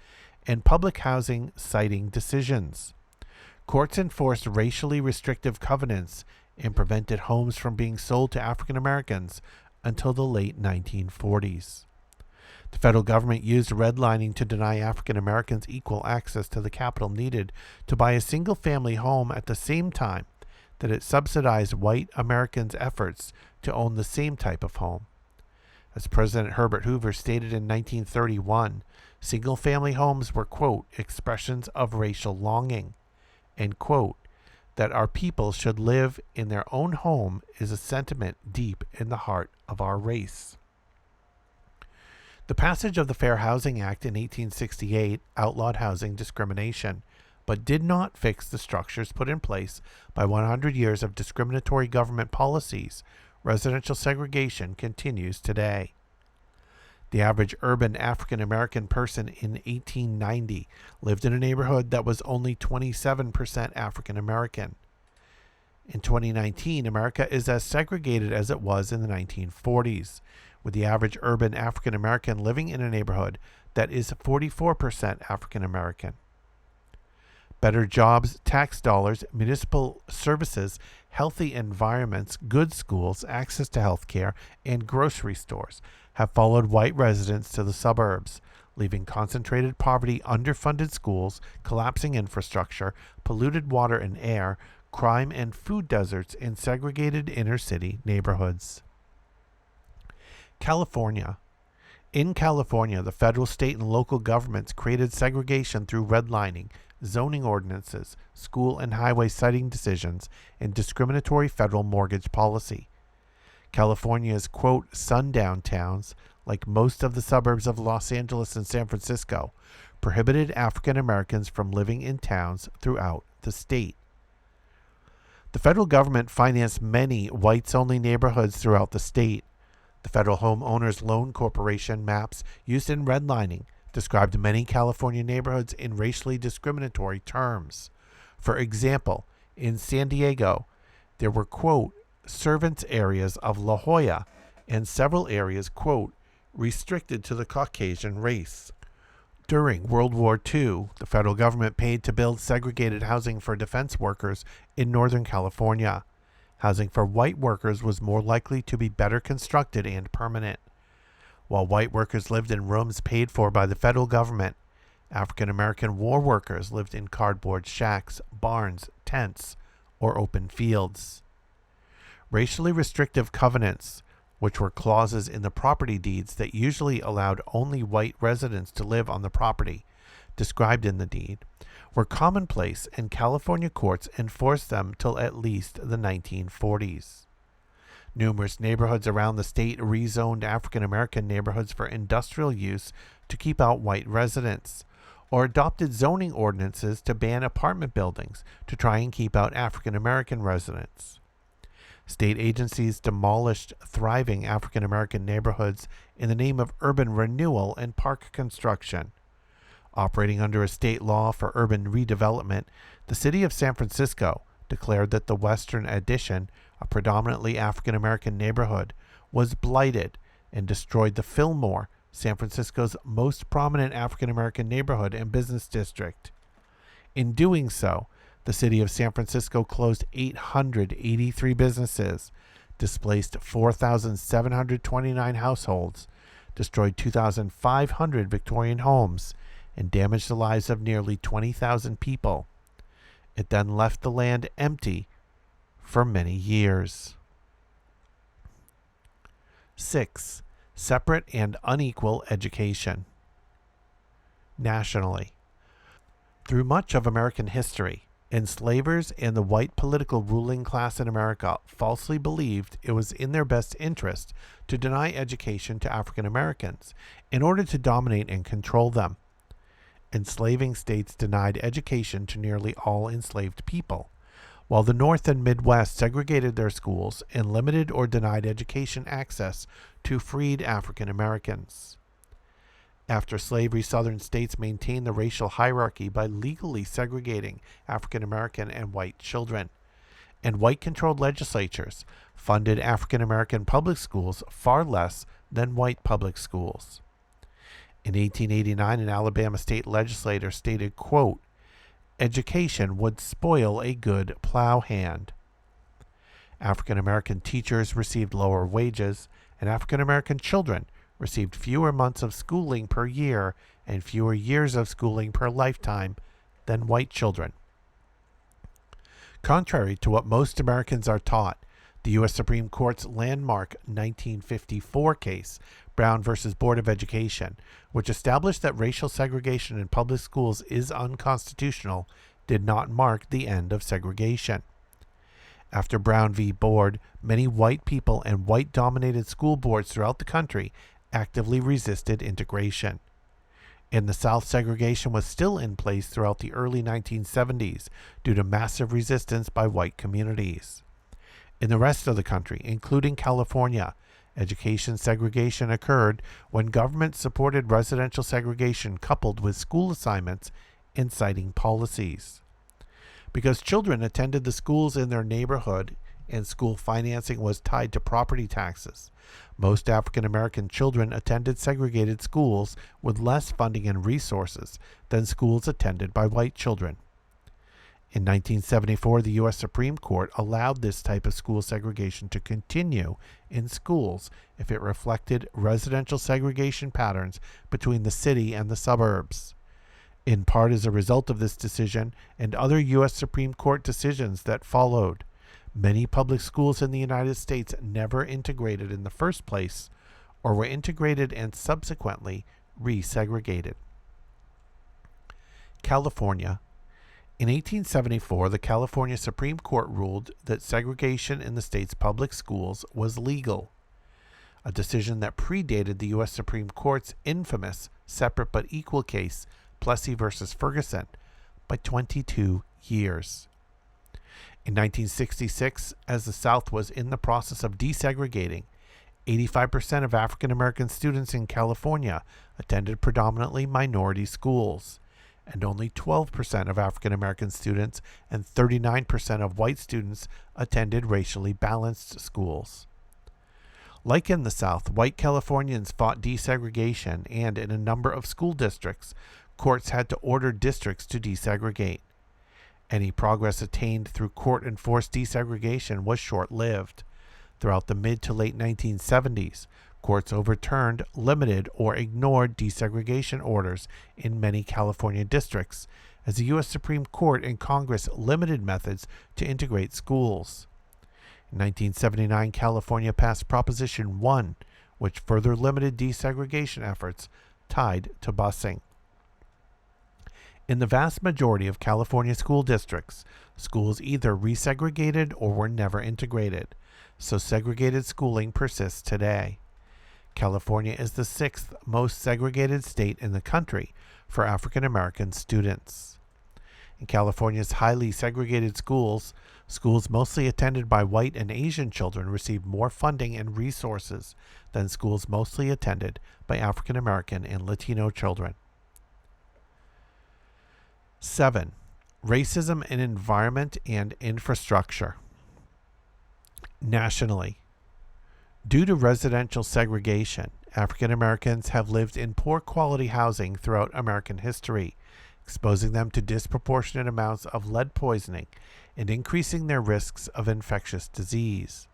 and public housing siting decisions. Courts enforced racially restrictive covenants and prevented homes from being sold to African Americans until the late 1940s. The federal government used redlining to deny African Americans equal access to the capital needed to buy a single-family home at the same time that it subsidized white Americans' efforts to own the same type of home. As President Herbert Hoover stated in 1931, single-family homes were, quote, expressions of racial longing, and, quote, that our people should live in their own home is a sentiment deep in the heart of our race. The passage of the Fair Housing Act in 1868 outlawed housing discrimination, but did not fix the structures put in place by 100 years of discriminatory government policies. Residential segregation continues today. The average urban African American person in 1890 lived in a neighborhood that was only 27% African American. In 2019, America is as segregated as it was in the 1940s, with the average urban African American living in a neighborhood that is 44% African American. Better jobs, tax dollars, municipal services, healthy environments, good schools, access to health care, and grocery stores have followed white residents to the suburbs, leaving concentrated poverty, underfunded schools, collapsing infrastructure, polluted water and air, crime, and food deserts in segregated inner-city neighborhoods. California. In California, the federal, state, and local governments created segregation through redlining, zoning ordinances, school and highway siting decisions, and discriminatory federal mortgage policy. California's, quote, sundown towns, like most of the suburbs of Los Angeles and San Francisco, prohibited African Americans from living in towns throughout the state. The federal government financed many whites-only neighborhoods throughout the state. The Federal Homeowners Loan Corporation maps used in redlining described many California neighborhoods in racially discriminatory terms. For example, in San Diego, there were, quote, servants areas of La Jolla and several areas, quote, restricted to the Caucasian race. During World War II, the federal government paid to build segregated housing for defense workers in Northern California. Housing for white workers was more likely to be better constructed and permanent. While white workers lived in rooms paid for by the federal government, African American war workers lived in cardboard shacks, barns, tents, or open fields. Racially restrictive covenants, which were clauses in the property deeds that usually allowed only white residents to live on the property described in the deed, were commonplace, and California courts enforced them till at least the 1940s. Numerous neighborhoods around the state rezoned African American neighborhoods for industrial use to keep out white residents, or adopted zoning ordinances to ban apartment buildings to try and keep out African American residents. State agencies demolished thriving African American neighborhoods in the name of urban renewal and park construction. Operating under a state law for urban redevelopment, the city of San Francisco declared that the Western Addition, a predominantly African American neighborhood, was blighted and destroyed the Fillmore, San Francisco's most prominent African American neighborhood and business district. In doing so, the city of San Francisco closed 883 businesses, displaced 4,729 households, destroyed 2,500 Victorian homes, and damaged the lives of nearly 20,000 people. It then left the land empty for many years. 6. Separate and unequal education. Nationally, Through much of American history, enslavers and the white political ruling class in America falsely believed it was in their best interest to deny education to African Americans in order to dominate and control them. Enslaving states denied education to nearly all enslaved people, while the North and Midwest segregated their schools and limited or denied education access to freed African Americans. After slavery, Southern states maintained the racial hierarchy by legally segregating African American and white children, and white-controlled legislatures funded African American public schools far less than white public schools. In 1889, an Alabama state legislator stated, quote, "Education would spoil a good plow hand." African American teachers received lower wages, and African American children received fewer months of schooling per year and fewer years of schooling per lifetime than white children. Contrary to what most Americans are taught, the U.S. Supreme Court's landmark 1954 case, Brown v. Board of Education, which established that racial segregation in public schools is unconstitutional, did not mark the end of segregation. After Brown v. Board, many white people and white-dominated school boards throughout the country actively resisted integration. In the South, segregation was still in place throughout the early 1970s due to massive resistance by white communities. In the rest of the country, including California, education segregation occurred when government supported residential segregation coupled with school assignments and citing policies. Because children attended the schools in their neighborhood and school financing was tied to property taxes, most African American children attended segregated schools with less funding and resources than schools attended by white children. In 1974, the U.S. Supreme Court allowed this type of school segregation to continue in schools if it reflected residential segregation patterns between the city and the suburbs. In part as a result of this decision and other U.S. Supreme Court decisions that followed, many public schools in the United States never integrated in the first place or were integrated and subsequently resegregated. California. In 1874, the California Supreme Court ruled that segregation in the state's public schools was legal, a decision that predated the U.S. Supreme Court's infamous separate but equal case, Plessy v. Ferguson, by 22 years. In 1966, as the South was in the process of desegregating, 85% of African American students in California attended predominantly minority schools, and only 12% of African American students and 39% of white students attended racially balanced schools. Like in the South, white Californians fought desegregation, and in a number of school districts, courts had to order districts to desegregate. Any progress attained through court-enforced desegregation was short-lived. Throughout the mid to late 1970s, courts overturned, limited, or ignored desegregation orders in many California districts, as the U.S. Supreme Court and Congress limited methods to integrate schools. In 1979, California passed Proposition 1, which further limited desegregation efforts tied to busing. In the vast majority of California school districts, schools either resegregated or were never integrated, so segregated schooling persists today. California is the sixth most segregated state in the country for African American students. In California's highly segregated schools, schools mostly attended by white and Asian children receive more funding and resources than schools mostly attended by African American and Latino children. 7. Racism in environment and infrastructure. Nationally, due to residential segregation, African Americans have lived in poor quality housing throughout American history, exposing them to disproportionate amounts of lead poisoning and increasing their risks of infectious disease.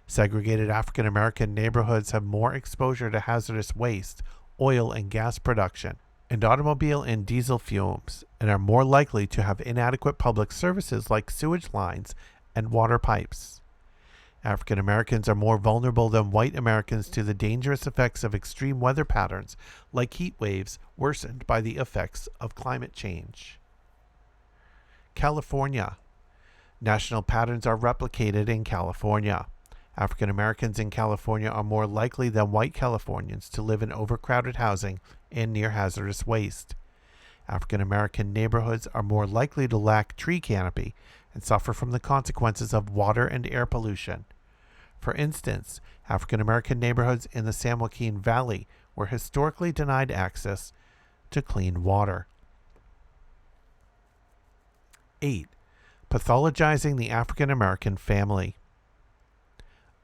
Segregated African American neighborhoods have more exposure to hazardous waste, oil and gas production, and automobile and diesel fumes, and are more likely to have inadequate public services like sewage lines and water pipes. African Americans are more vulnerable than white Americans to the dangerous effects of extreme weather patterns like heat waves worsened by the effects of climate change. California. National patterns are replicated in California. African Americans in California are more likely than white Californians to live in overcrowded housing and near hazardous waste. African American neighborhoods are more likely to lack tree canopy and suffer from the consequences of water and air pollution. For instance, African American neighborhoods in the San Joaquin Valley were historically denied access to clean water. 8. Pathologizing the African American family.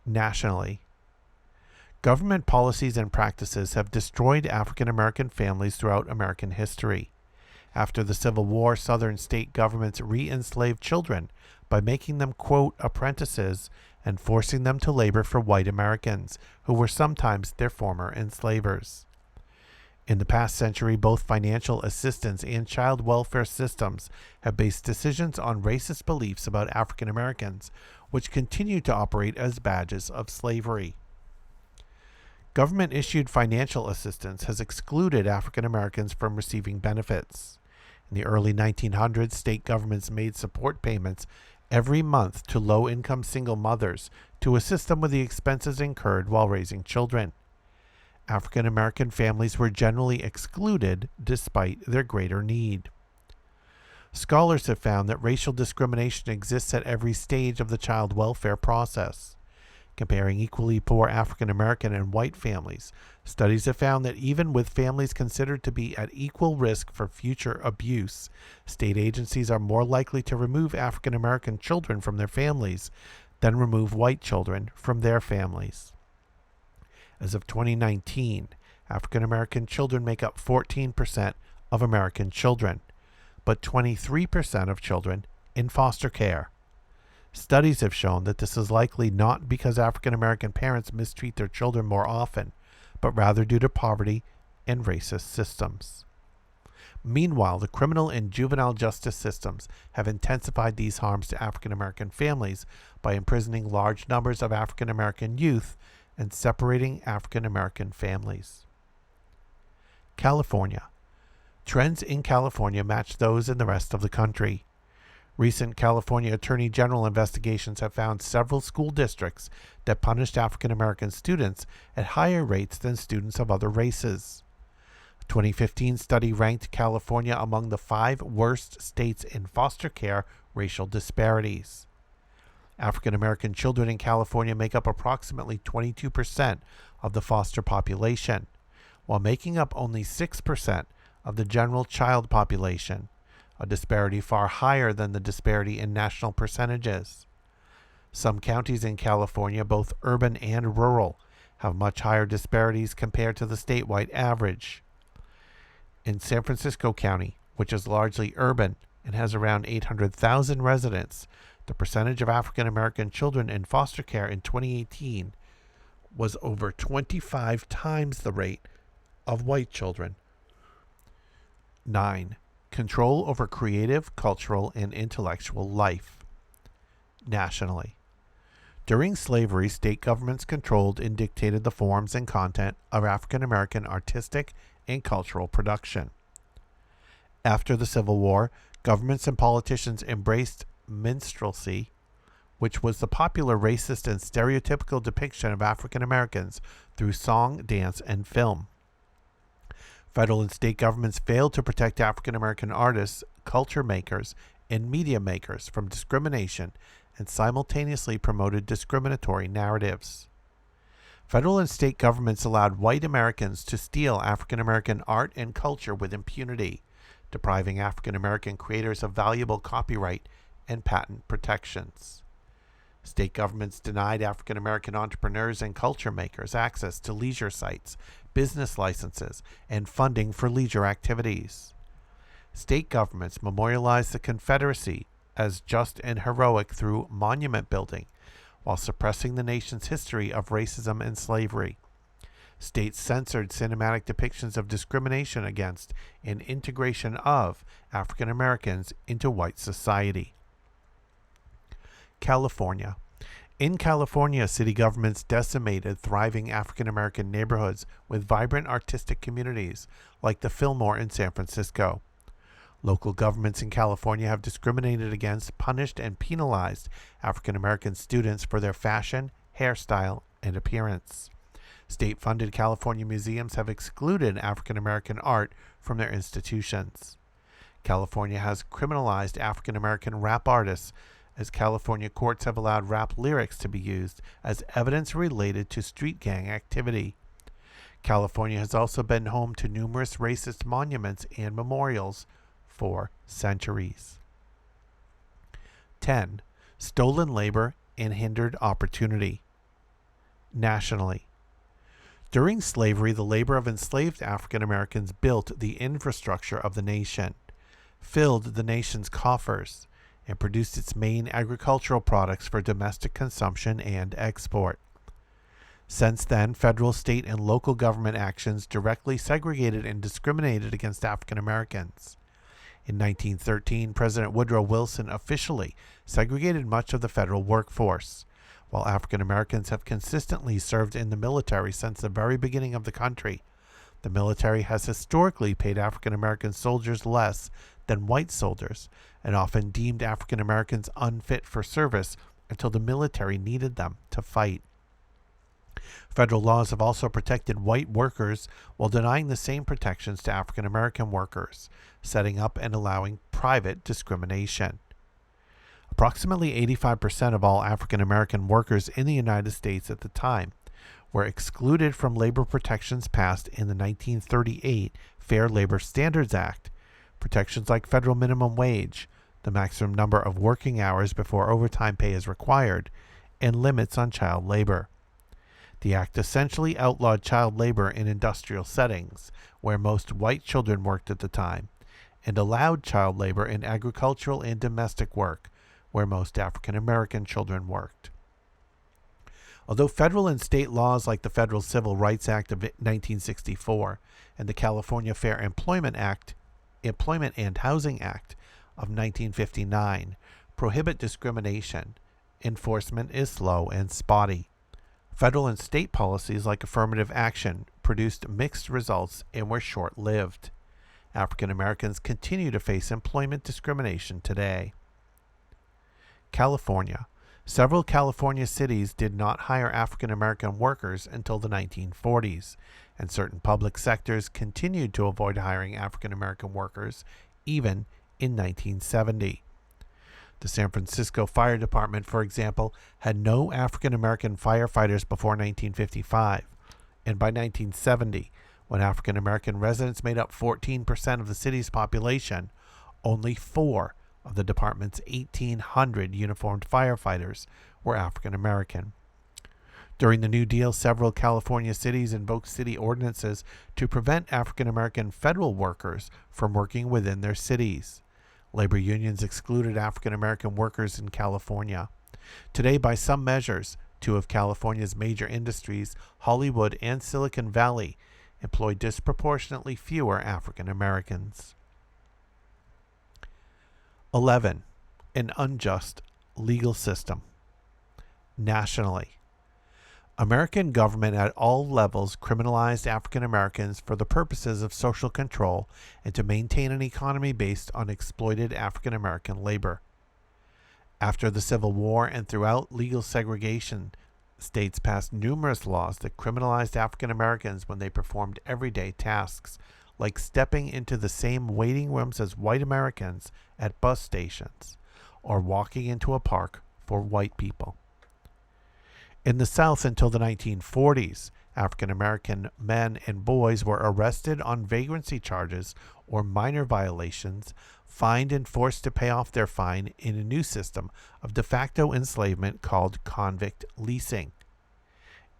Nationally, government policies and practices have destroyed African American families throughout American history. After the Civil War, Southern state governments re-enslaved children by making them, quote, apprentices and forcing them to labor for white Americans, who were sometimes their former enslavers. In the past century, both financial assistance and child welfare systems have based decisions on racist beliefs about African Americans, which continue to operate as badges of slavery. Government-issued financial assistance has excluded African Americans from receiving benefits. In the early 1900s, state governments made support payments every month to low-income single mothers to assist them with the expenses incurred while raising children. African American families were generally excluded despite their greater need. Scholars have found that racial discrimination exists at every stage of the child welfare process. Comparing equally poor African American and white families, studies have found that even with families considered to be at equal risk for future abuse, state agencies are more likely to remove African American children from their families than remove white children from their families. As of 2019, African American children make up 14% of American children, but 23% of children in foster care. Studies have shown that this is likely not because African American parents mistreat their children more often, but rather due to poverty and racist systems. Meanwhile, the criminal and juvenile justice systems have intensified these harms to African American families by imprisoning large numbers of African American youth and separating African American families. California. Trends in California match those in the rest of the country. Recent California Attorney General investigations have found several school districts that punished African American students at higher rates than students of other races. A 2015 study ranked California among the 5 worst states in foster care racial disparities. African American children in California make up approximately 22% of the foster population, while making up only 6% of the general child population, a disparity far higher than the disparity in national percentages. Some counties in California, both urban and rural, have much higher disparities compared to the statewide average. In San Francisco County, which is largely urban and has around 800,000 residents, the percentage of African American children in foster care in 2018 was over 25 times the rate of white children. 9. Control over creative, cultural, and intellectual life. Nationally. During slavery, state governments controlled and dictated the forms and content of African American artistic and cultural production. After the Civil War, governments and politicians embraced minstrelsy, which was the popular racist and stereotypical depiction of African Americans through song, dance, and film. Federal and state governments failed to protect African American artists, culture makers, and media makers from discrimination and simultaneously promoted discriminatory narratives. Federal and state governments allowed white Americans to steal African American art and culture with impunity, depriving African American creators of valuable copyright and patent protections. State governments denied African American entrepreneurs and culture makers access to leisure sites, business licenses, and funding for leisure activities. State governments memorialized the Confederacy as just and heroic through monument building, while suppressing the nation's history of racism and slavery. States censored cinematic depictions of discrimination against and integration of African Americans into white society. California. In California, city governments decimated thriving African American neighborhoods with vibrant artistic communities like the Fillmore in San Francisco. Local governments in California have discriminated against, punished, and penalized African American students for their fashion, hairstyle, and appearance. State-funded California museums have excluded African American art from their institutions. California has criminalized African American rap artists, as California courts have allowed rap lyrics to be used as evidence related to street gang activity. California has also been home to numerous racist monuments and memorials for centuries. 10. Stolen labor and hindered opportunity. Nationally, during slavery, the labor of enslaved African Americans built the infrastructure of the nation, filled the nation's coffers, and produced its main agricultural products for domestic consumption and export. Since then, federal, state, and local government actions directly segregated and discriminated against African Americans. In 1913, President Woodrow Wilson officially segregated much of the federal workforce. While African Americans have consistently served in the military since the very beginning of the country, the military has historically paid African American soldiers less than white soldiers, and often deemed African Americans unfit for service until the military needed them to fight. Federal laws have also protected white workers while denying the same protections to African American workers, setting up and allowing private discrimination. Approximately 85% of all African American workers in the United States at the time were excluded from labor protections passed in the 1938 Fair Labor Standards Act, protections like federal minimum wage, the maximum number of working hours before overtime pay is required, and limits on child labor. The act essentially outlawed child labor in industrial settings, where most white children worked at the time, and allowed child labor in agricultural and domestic work, where most African American children worked. Although federal and state laws like the Federal Civil Rights Act of 1964 and the California Fair Employment and Housing Act of 1959 prohibit discrimination, enforcement is slow and spotty. Federal and state policies like affirmative action produced mixed results and were short-lived. African Americans continue to face employment discrimination today. California. Several California cities did not hire African American workers until the 1940s, and certain public sectors continued to avoid hiring African American workers even in 1970. The San Francisco Fire Department, for example, had no African American firefighters before 1955, and by 1970, when African American residents made up 14% of the city's population, only 4 of the department's 1,800 uniformed firefighters were African American. During the New Deal, several California cities invoked city ordinances to prevent African American federal workers from working within their cities. Labor unions excluded African American workers in California. Today, by some measures, 2 of California's major industries, Hollywood and Silicon Valley, employ disproportionately fewer African Americans. 11. An unjust legal system. Nationally, American government at all levels criminalized African Americans for the purposes of social control and to maintain an economy based on exploited African American labor. After the Civil War and throughout legal segregation, states passed numerous laws that criminalized African Americans when they performed everyday tasks, like stepping into the same waiting rooms as white Americans at bus stations, or walking into a park for white people. In the South until the 1940s, African American men and boys were arrested on vagrancy charges or minor violations, fined and forced to pay off their fine in a new system of de facto enslavement called convict leasing.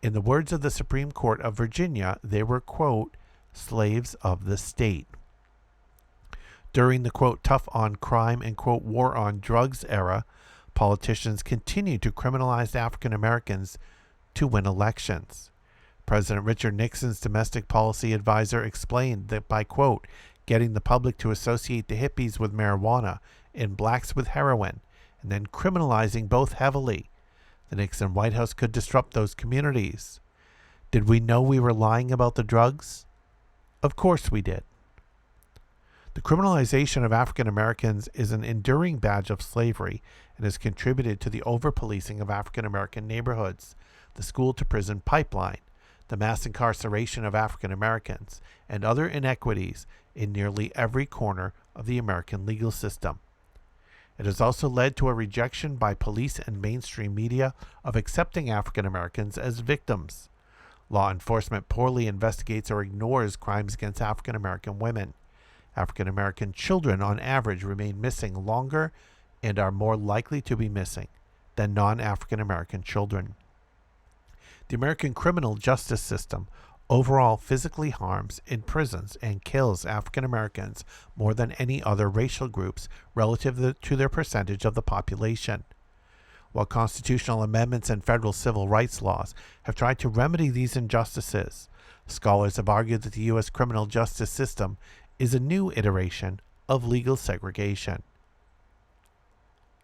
In the words of the Supreme Court of Virginia, they were, quote, slaves of the state. During the, quote, tough on crime and, quote, war on drugs era, politicians continued to criminalize African Americans to win elections. President Richard Nixon's domestic policy advisor explained that by, quote, getting the public to associate the hippies with marijuana and blacks with heroin, and then criminalizing both heavily, the Nixon White House could disrupt those communities. Did we know we were lying about the drugs? Of course we did. The criminalization of African Americans is an enduring badge of slavery and has contributed to the over-policing of African American neighborhoods, the school-to-prison pipeline, the mass incarceration of African Americans, and other inequities in nearly every corner of the American legal system. It has also led to a rejection by police and mainstream media of accepting African Americans as victims. Law enforcement poorly investigates or ignores crimes against African American women. African American children, on average, remain missing longer and are more likely to be missing than non-African American children. The American criminal justice system overall physically harms, imprisons, and kills African Americans more than any other racial groups relative to their percentage of the population. While constitutional amendments and federal civil rights laws have tried to remedy these injustices, scholars have argued that the U.S. criminal justice system is a new iteration of legal segregation.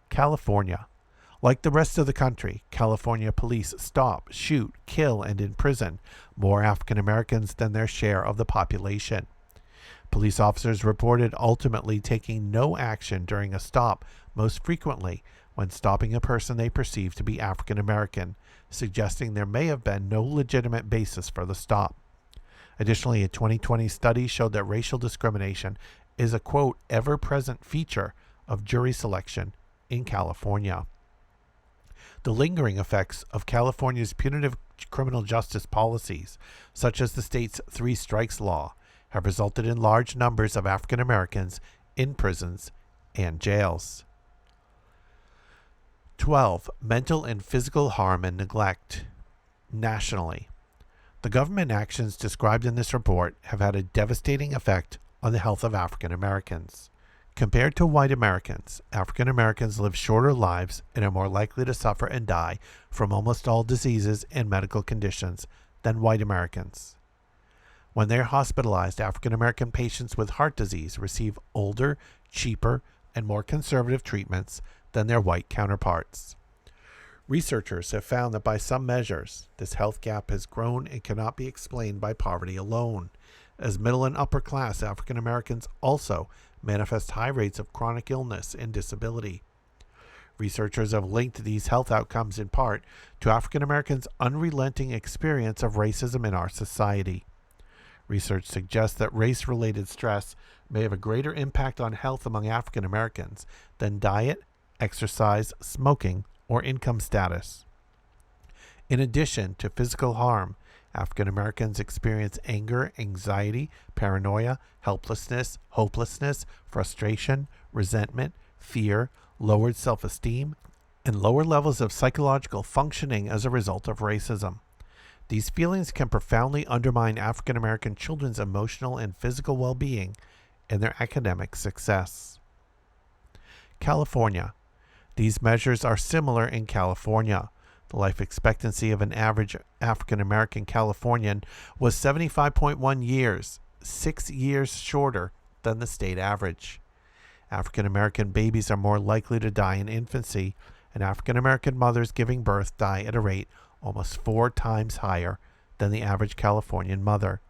California. Like the rest of the country, California police stop, shoot, kill, and imprison more African Americans than their share of the population. Police officers reported ultimately taking no action during a stop, most frequently when stopping a person they perceived to be African American, suggesting there may have been no legitimate basis for the stop. Additionally, a 2020 study showed that racial discrimination is a, quote, ever-present feature of jury selection in California. The lingering effects of California's punitive criminal justice policies, such as the state's three strikes law, have resulted in large numbers of African Americans in prisons and jails. 12. Mental and physical harm and neglect. Nationally, the government actions described in this report have had a devastating effect on the health of African Americans. Compared to white Americans, African Americans live shorter lives and are more likely to suffer and die from almost all diseases and medical conditions than white Americans. When they are hospitalized, African American patients with heart disease receive older, cheaper, and more conservative treatments than their white counterparts. Researchers have found that by some measures, this health gap has grown and cannot be explained by poverty alone, as middle and upper class African Americans also manifest high rates of chronic illness and disability. Researchers have linked these health outcomes in part to African Americans' unrelenting experience of racism in our society. Research suggests that race-related stress may have a greater impact on health among African Americans than diet, exercise, smoking, or income status. In addition to physical harm, African Americans experience anger, anxiety, paranoia, helplessness, hopelessness, frustration, resentment, fear, lowered self-esteem, and lower levels of psychological functioning as a result of racism. These feelings can profoundly undermine African American children's emotional and physical well-being and their academic success. California. These measures are similar in California. The life expectancy of an average African American Californian was 75.1 years, 6 years shorter than the state average. African American babies are more likely to die in infancy, and African American mothers giving birth die at a rate almost 4 times higher than the average Californian mother.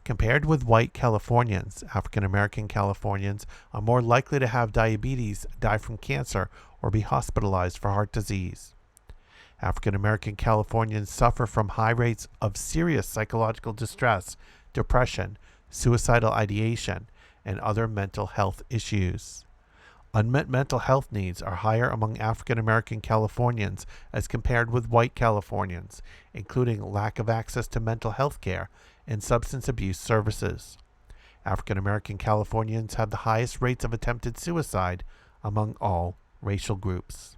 Compared with white Californians, African American Californians are more likely to have diabetes, die from cancer, or be hospitalized for heart disease. African American Californians suffer from high rates of serious psychological distress, depression, suicidal ideation, and other mental health issues. Unmet mental health needs are higher among African American Californians as compared with white Californians, including lack of access to mental health care and substance abuse services. African American Californians have the highest rates of attempted suicide among all racial groups.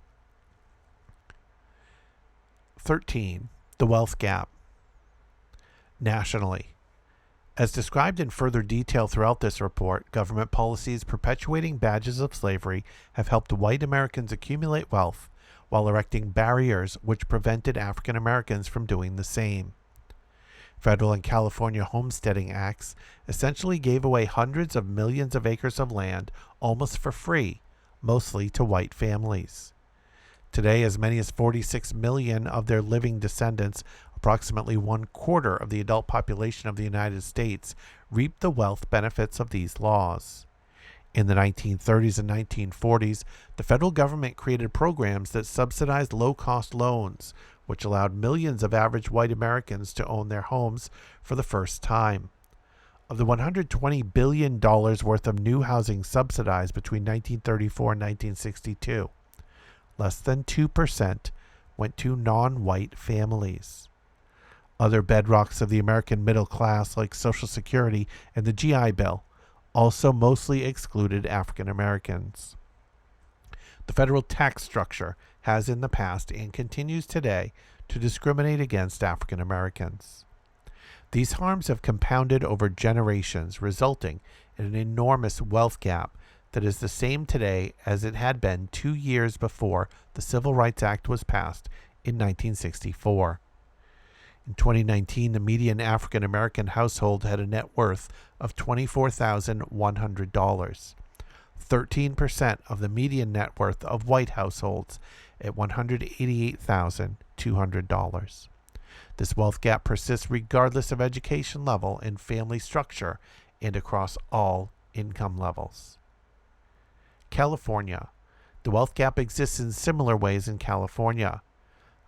13. The wealth gap. Nationally. As described in further detail throughout this report, government policies perpetuating badges of slavery have helped white Americans accumulate wealth while erecting barriers which prevented African Americans from doing the same. Federal and California homesteading acts essentially gave away hundreds of millions of acres of land almost for free, mostly to white families. Today, as many as 46 million of their living descendants, approximately 1/4 of the adult population of the United States, reaped the wealth benefits of these laws. In the 1930s and 1940s, the federal government created programs that subsidized low-cost loans, which allowed millions of average white Americans to own their homes for the first time. Of the $120 billion worth of new housing subsidized between 1934 and 1962, less than 2% went to non-white families. Other bedrocks of the American middle class, like Social Security and the GI Bill, also mostly excluded African Americans. The federal tax structure has in the past and continues today to discriminate against African Americans. These harms have compounded over generations, resulting in an enormous wealth gap that is the same today as it had been 2 years before the Civil Rights Act was passed in 1964. In 2019, the median African American household had a net worth of $24,100, 13% of the median net worth of white households at $188,200. This wealth gap persists regardless of education level and family structure and across all income levels. California. The wealth gap exists in similar ways in California.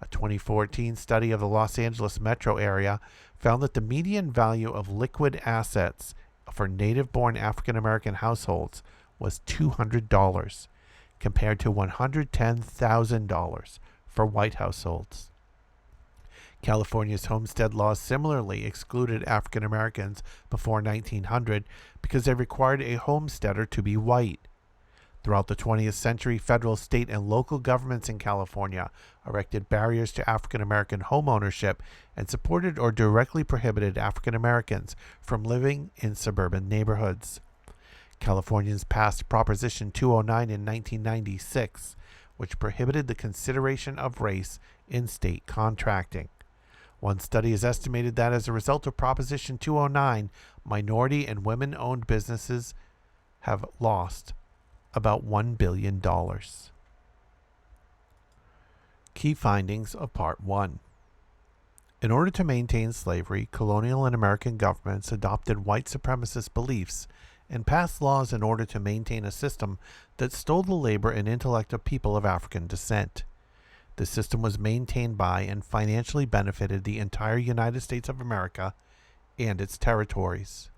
A 2014 study of the Los Angeles metro area found that the median value of liquid assets for native-born African American households was $200, compared to $110,000 for white households. California's homestead laws similarly excluded African Americans before 1900 because they required a homesteader to be white. Throughout the 20th century, federal, state, and local governments in California erected barriers to African American home ownership and supported or directly prohibited African Americans from living in suburban neighborhoods. Californians passed Proposition 209 in 1996, which prohibited the consideration of race in state contracting. One study has estimated that as a result of Proposition 209, minority and women-owned businesses have lost about $1 billion. Key findings of Part 1. In order to maintain slavery, colonial and American governments adopted white supremacist beliefs and passed laws in order to maintain a system that stole the labor and intellect of people of African descent. This system was maintained by and financially benefited the entire United States of America and its territories.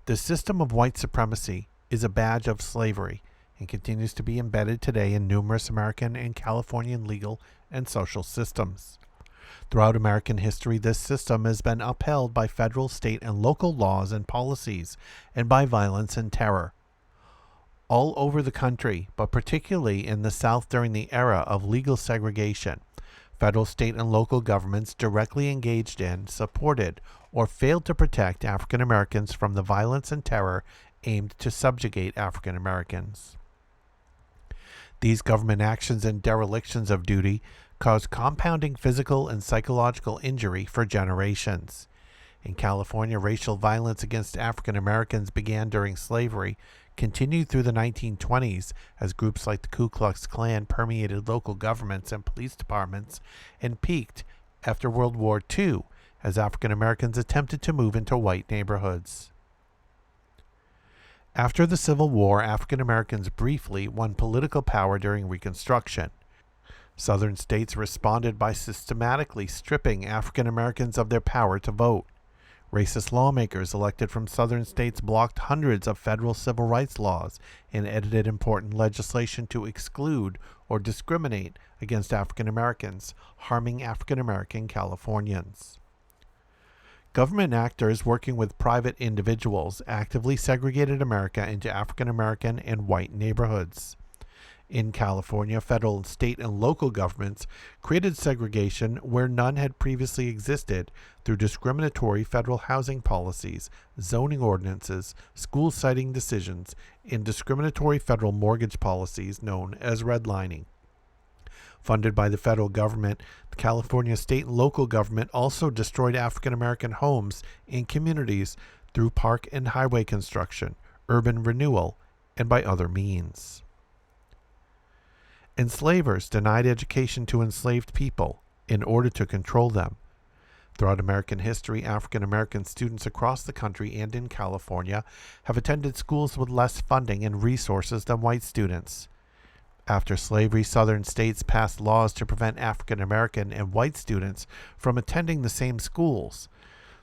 The system of white supremacy is a badge of slavery and continues to be embedded today in numerous American and Californian legal and social systems. Throughout American history, this system has been upheld by federal, state, and local laws and policies, and by violence and terror. All over the country, but particularly in the South during the era of legal segregation, federal, state, and local governments directly engaged in, supported, or failed to protect African Americans from the violence and terror aimed to subjugate African Americans. These government actions and derelictions of duty caused compounding physical and psychological injury for generations. In California, racial violence against African Americans began during slavery, continued through the 1920s as groups like the Ku Klux Klan permeated local governments and police departments, and peaked after World War II as African Americans attempted to move into white neighborhoods. After the Civil War, African Americans briefly won political power during Reconstruction. Southern states responded by systematically stripping African Americans of their power to vote. Racist lawmakers elected from Southern states blocked hundreds of federal civil rights laws and edited important legislation to exclude or discriminate against African Americans, harming African American Californians. Government actors working with private individuals actively segregated America into African American and white neighborhoods. In California, federal, state, and local governments created segregation where none had previously existed through discriminatory federal housing policies, zoning ordinances, school siting decisions, and discriminatory federal mortgage policies known as redlining. Funded by the federal government, the California state and local government also destroyed African American homes and communities through park and highway construction, urban renewal, and by other means. Enslavers denied education to enslaved people in order to control them. Throughout American history, African American students across the country and in California have attended schools with less funding and resources than white students. After slavery, southern states passed laws to prevent African American and white students from attending the same schools.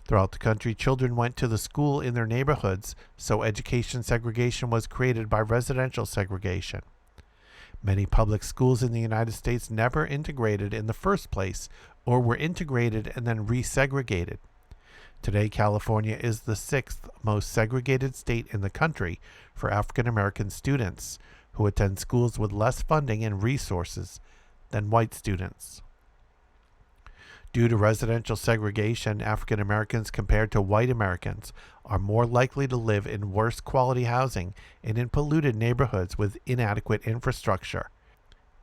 Throughout the country, children went to the school in their neighborhoods, so education segregation was created by residential segregation. Many public schools in the United States never integrated in the first place, or were integrated and then resegregated. Today, California is the 6th most segregated state in the country for African American students who attend schools with less funding and resources than white students. Due to residential segregation, African Americans compared to white Americans are more likely to live in worse quality housing and in polluted neighborhoods with inadequate infrastructure.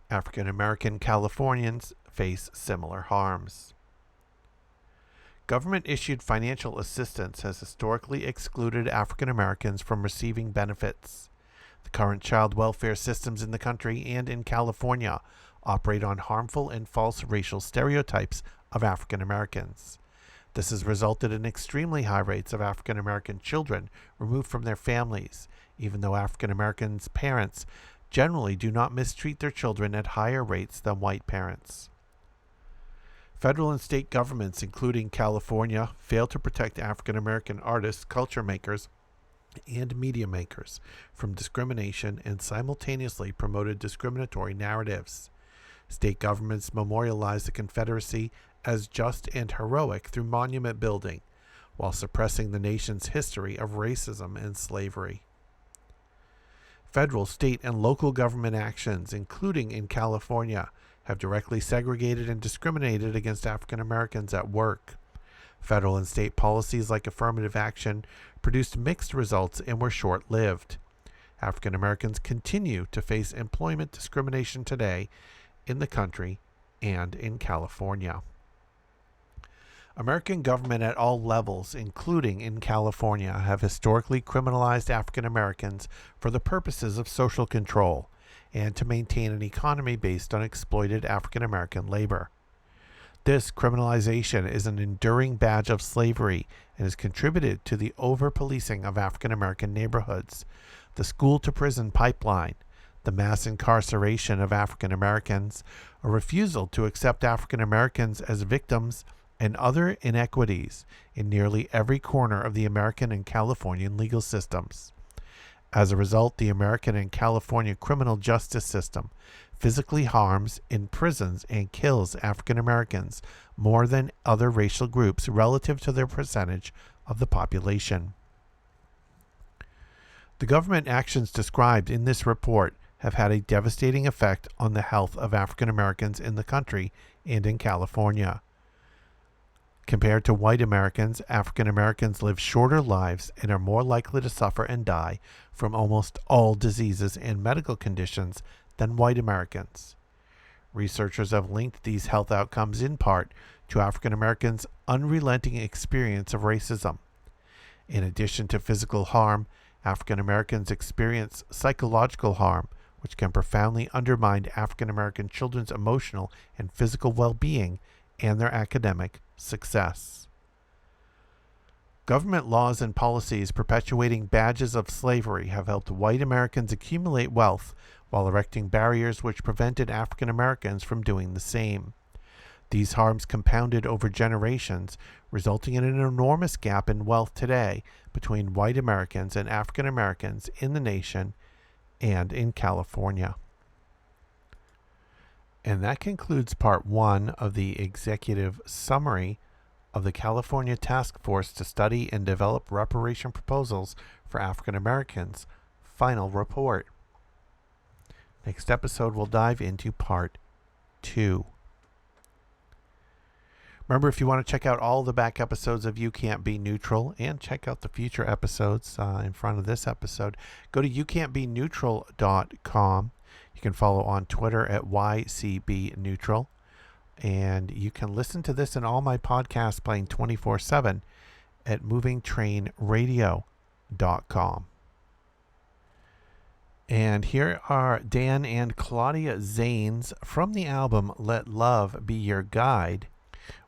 African American Californians face similar harms. Government-issued financial assistance has historically excluded African Americans from receiving benefits. The current child welfare systems in the country and in California operate on harmful and false racial stereotypes of African Americans. This has resulted in extremely high rates of African American children removed from their families, even though African Americans' parents generally do not mistreat their children at higher rates than white parents. Federal and state governments, including California, fail to protect African American artists, culture makers, and media makers from discrimination and simultaneously promoted discriminatory narratives. State governments memorialize the Confederacy as just and heroic through monument building, while suppressing the nation's history of racism and slavery. Federal, state, and local government actions, including in California, have directly segregated and discriminated against African Americans at work. Federal and state policies like affirmative action produced mixed results and were short-lived. African Americans continue to face employment discrimination today in the country and in California. American government at all levels, including in California, have historically criminalized African Americans for the purposes of social control and to maintain an economy based on exploited African American labor. This criminalization is an enduring badge of slavery and has contributed to the over-policing of African American neighborhoods, the school-to-prison pipeline, the mass incarceration of African Americans, a refusal to accept African Americans as victims, and other inequities in nearly every corner of the American and Californian legal systems. As a result, the American and California criminal justice system physically harms, imprisons, and kills African Americans more than other racial groups relative to their percentage of the population. The government actions described in this report have had a devastating effect on the health of African Americans in the country and in California. Compared to white Americans, African Americans live shorter lives and are more likely to suffer and die from almost all diseases and medical conditions than white Americans. Researchers have linked these health outcomes in part to African Americans' unrelenting experience of racism. In addition to physical harm, African Americans experience psychological harm, which can profoundly undermine African American children's emotional and physical well-being and their academic success. Government laws and policies perpetuating badges of slavery have helped white Americans accumulate wealth while erecting barriers which prevented African Americans from doing the same. These harms compounded over generations, resulting in an enormous gap in wealth today between white Americans and African Americans in the nation and in California. And that concludes part 1 of the executive summary of the California Task Force to Study and Develop Reparation Proposals for African Americans final report. Next episode, we'll dive into part 2. Remember, if you want to check out all the back episodes of You Can't Be Neutral and check out the future episodes in front of this episode, go to youcan'tbeneutral.com. You can follow on Twitter at YCBNeutral. And you can listen to this and all my podcasts playing 24/7 at movingtrainradio.com. And here are Dan and Claudia Zanes from the album Let Love Be Your Guide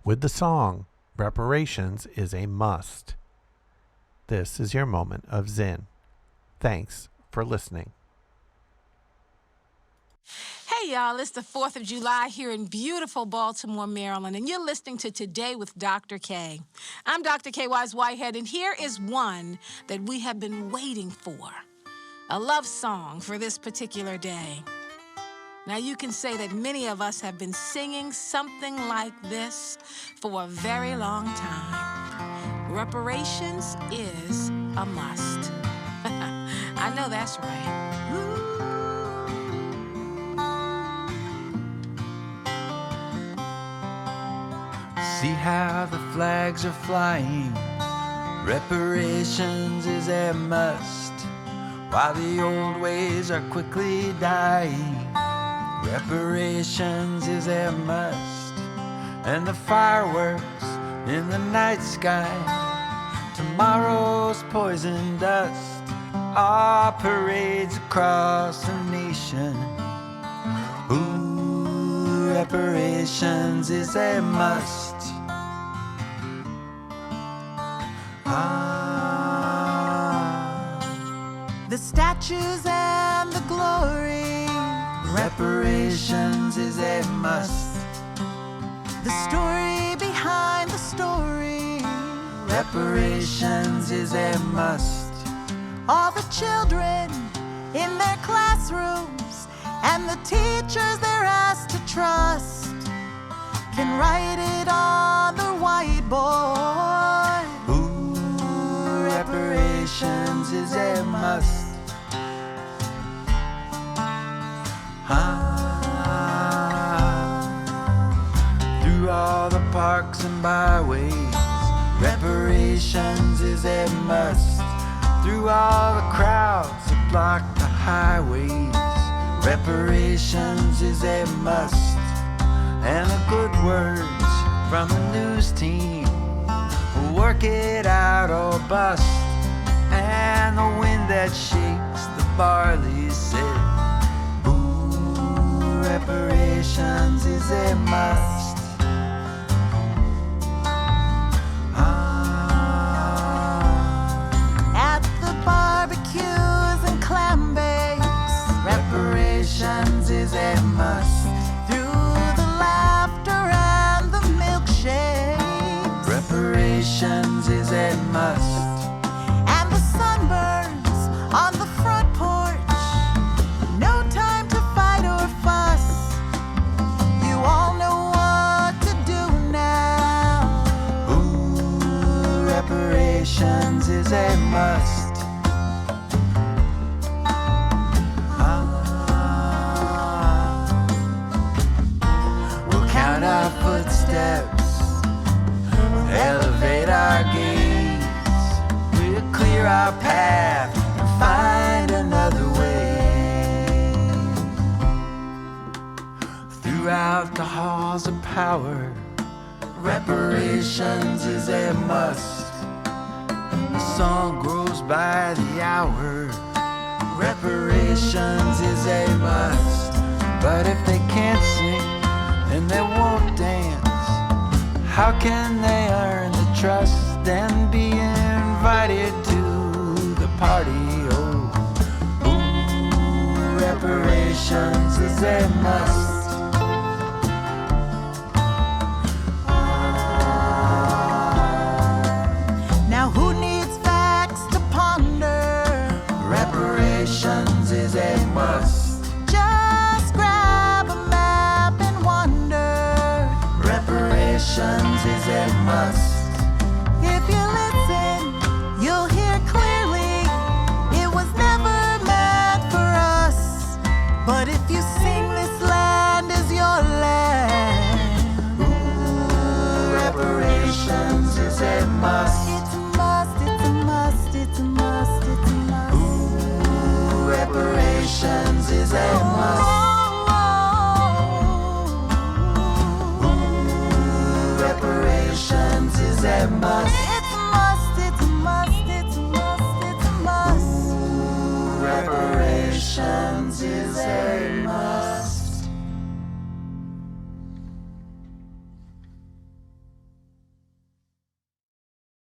with the song Reparations is a must. This is your moment of Zinn. Thanks for listening. Hey, y'all, it's the 4th of July here in beautiful Baltimore, Maryland, and you're listening to Today with Dr. K. I'm Dr. K. Wise Whitehead, and here is one that we have been waiting for, a love song for this particular day. Now, you can say that many of us have been singing something like this for a very long time. Reparations is a must. I know that's right. Ooh. See how the flags are flying. Reparations is a must, while the old ways are quickly dying. Reparations is a must, and the fireworks in the night sky, tomorrow's poison dust, all parades across the nation. Ooh, reparations is a must. The statues and the glory. Reparations is a must. The story behind the story. Reparations is a must. All the children in their classrooms and the teachers they're asked to trust can write it on the whiteboard. Ooh, reparations is a must. Through all the parks and byways, reparations is a must. Through all the crowds that block the highways, reparations is a must. And the good words from the news team will work it out or bust. And the wind that shakes the barley said, ooh, reparations is a must. At the barbecues and clam bakes, reparations is a must. through the laughter and the milkshakes, Reparations is a must. and the sunburns on the front porch. No time to fight or fuss. You all know what to do now. Ooh, reparations is a must. We'll count our footsteps, elevate our gaze. We'll clear our path and find another way. Throughout the halls of power, reparations is a must. The song grows by the hour. Reparations is a must. But if they can't sing and they won't dance, how can they earn the trust and be invited to the party? Oh, ooh, reparations is a must. Now who needs facts to ponder? Reparations is a must. Just grab a map and wonder. Reparations is a must. If you listen, you'll hear clearly. It was never meant for us. But if you sing, this land is your land. Ooh, reparations is a must. It's a must, it's a must, it's a must, it's a must. Ooh, reparations is a must. Ooh, reparations is a must. It's a must, it's a must, it's a must, it's a must. Reparations is a must.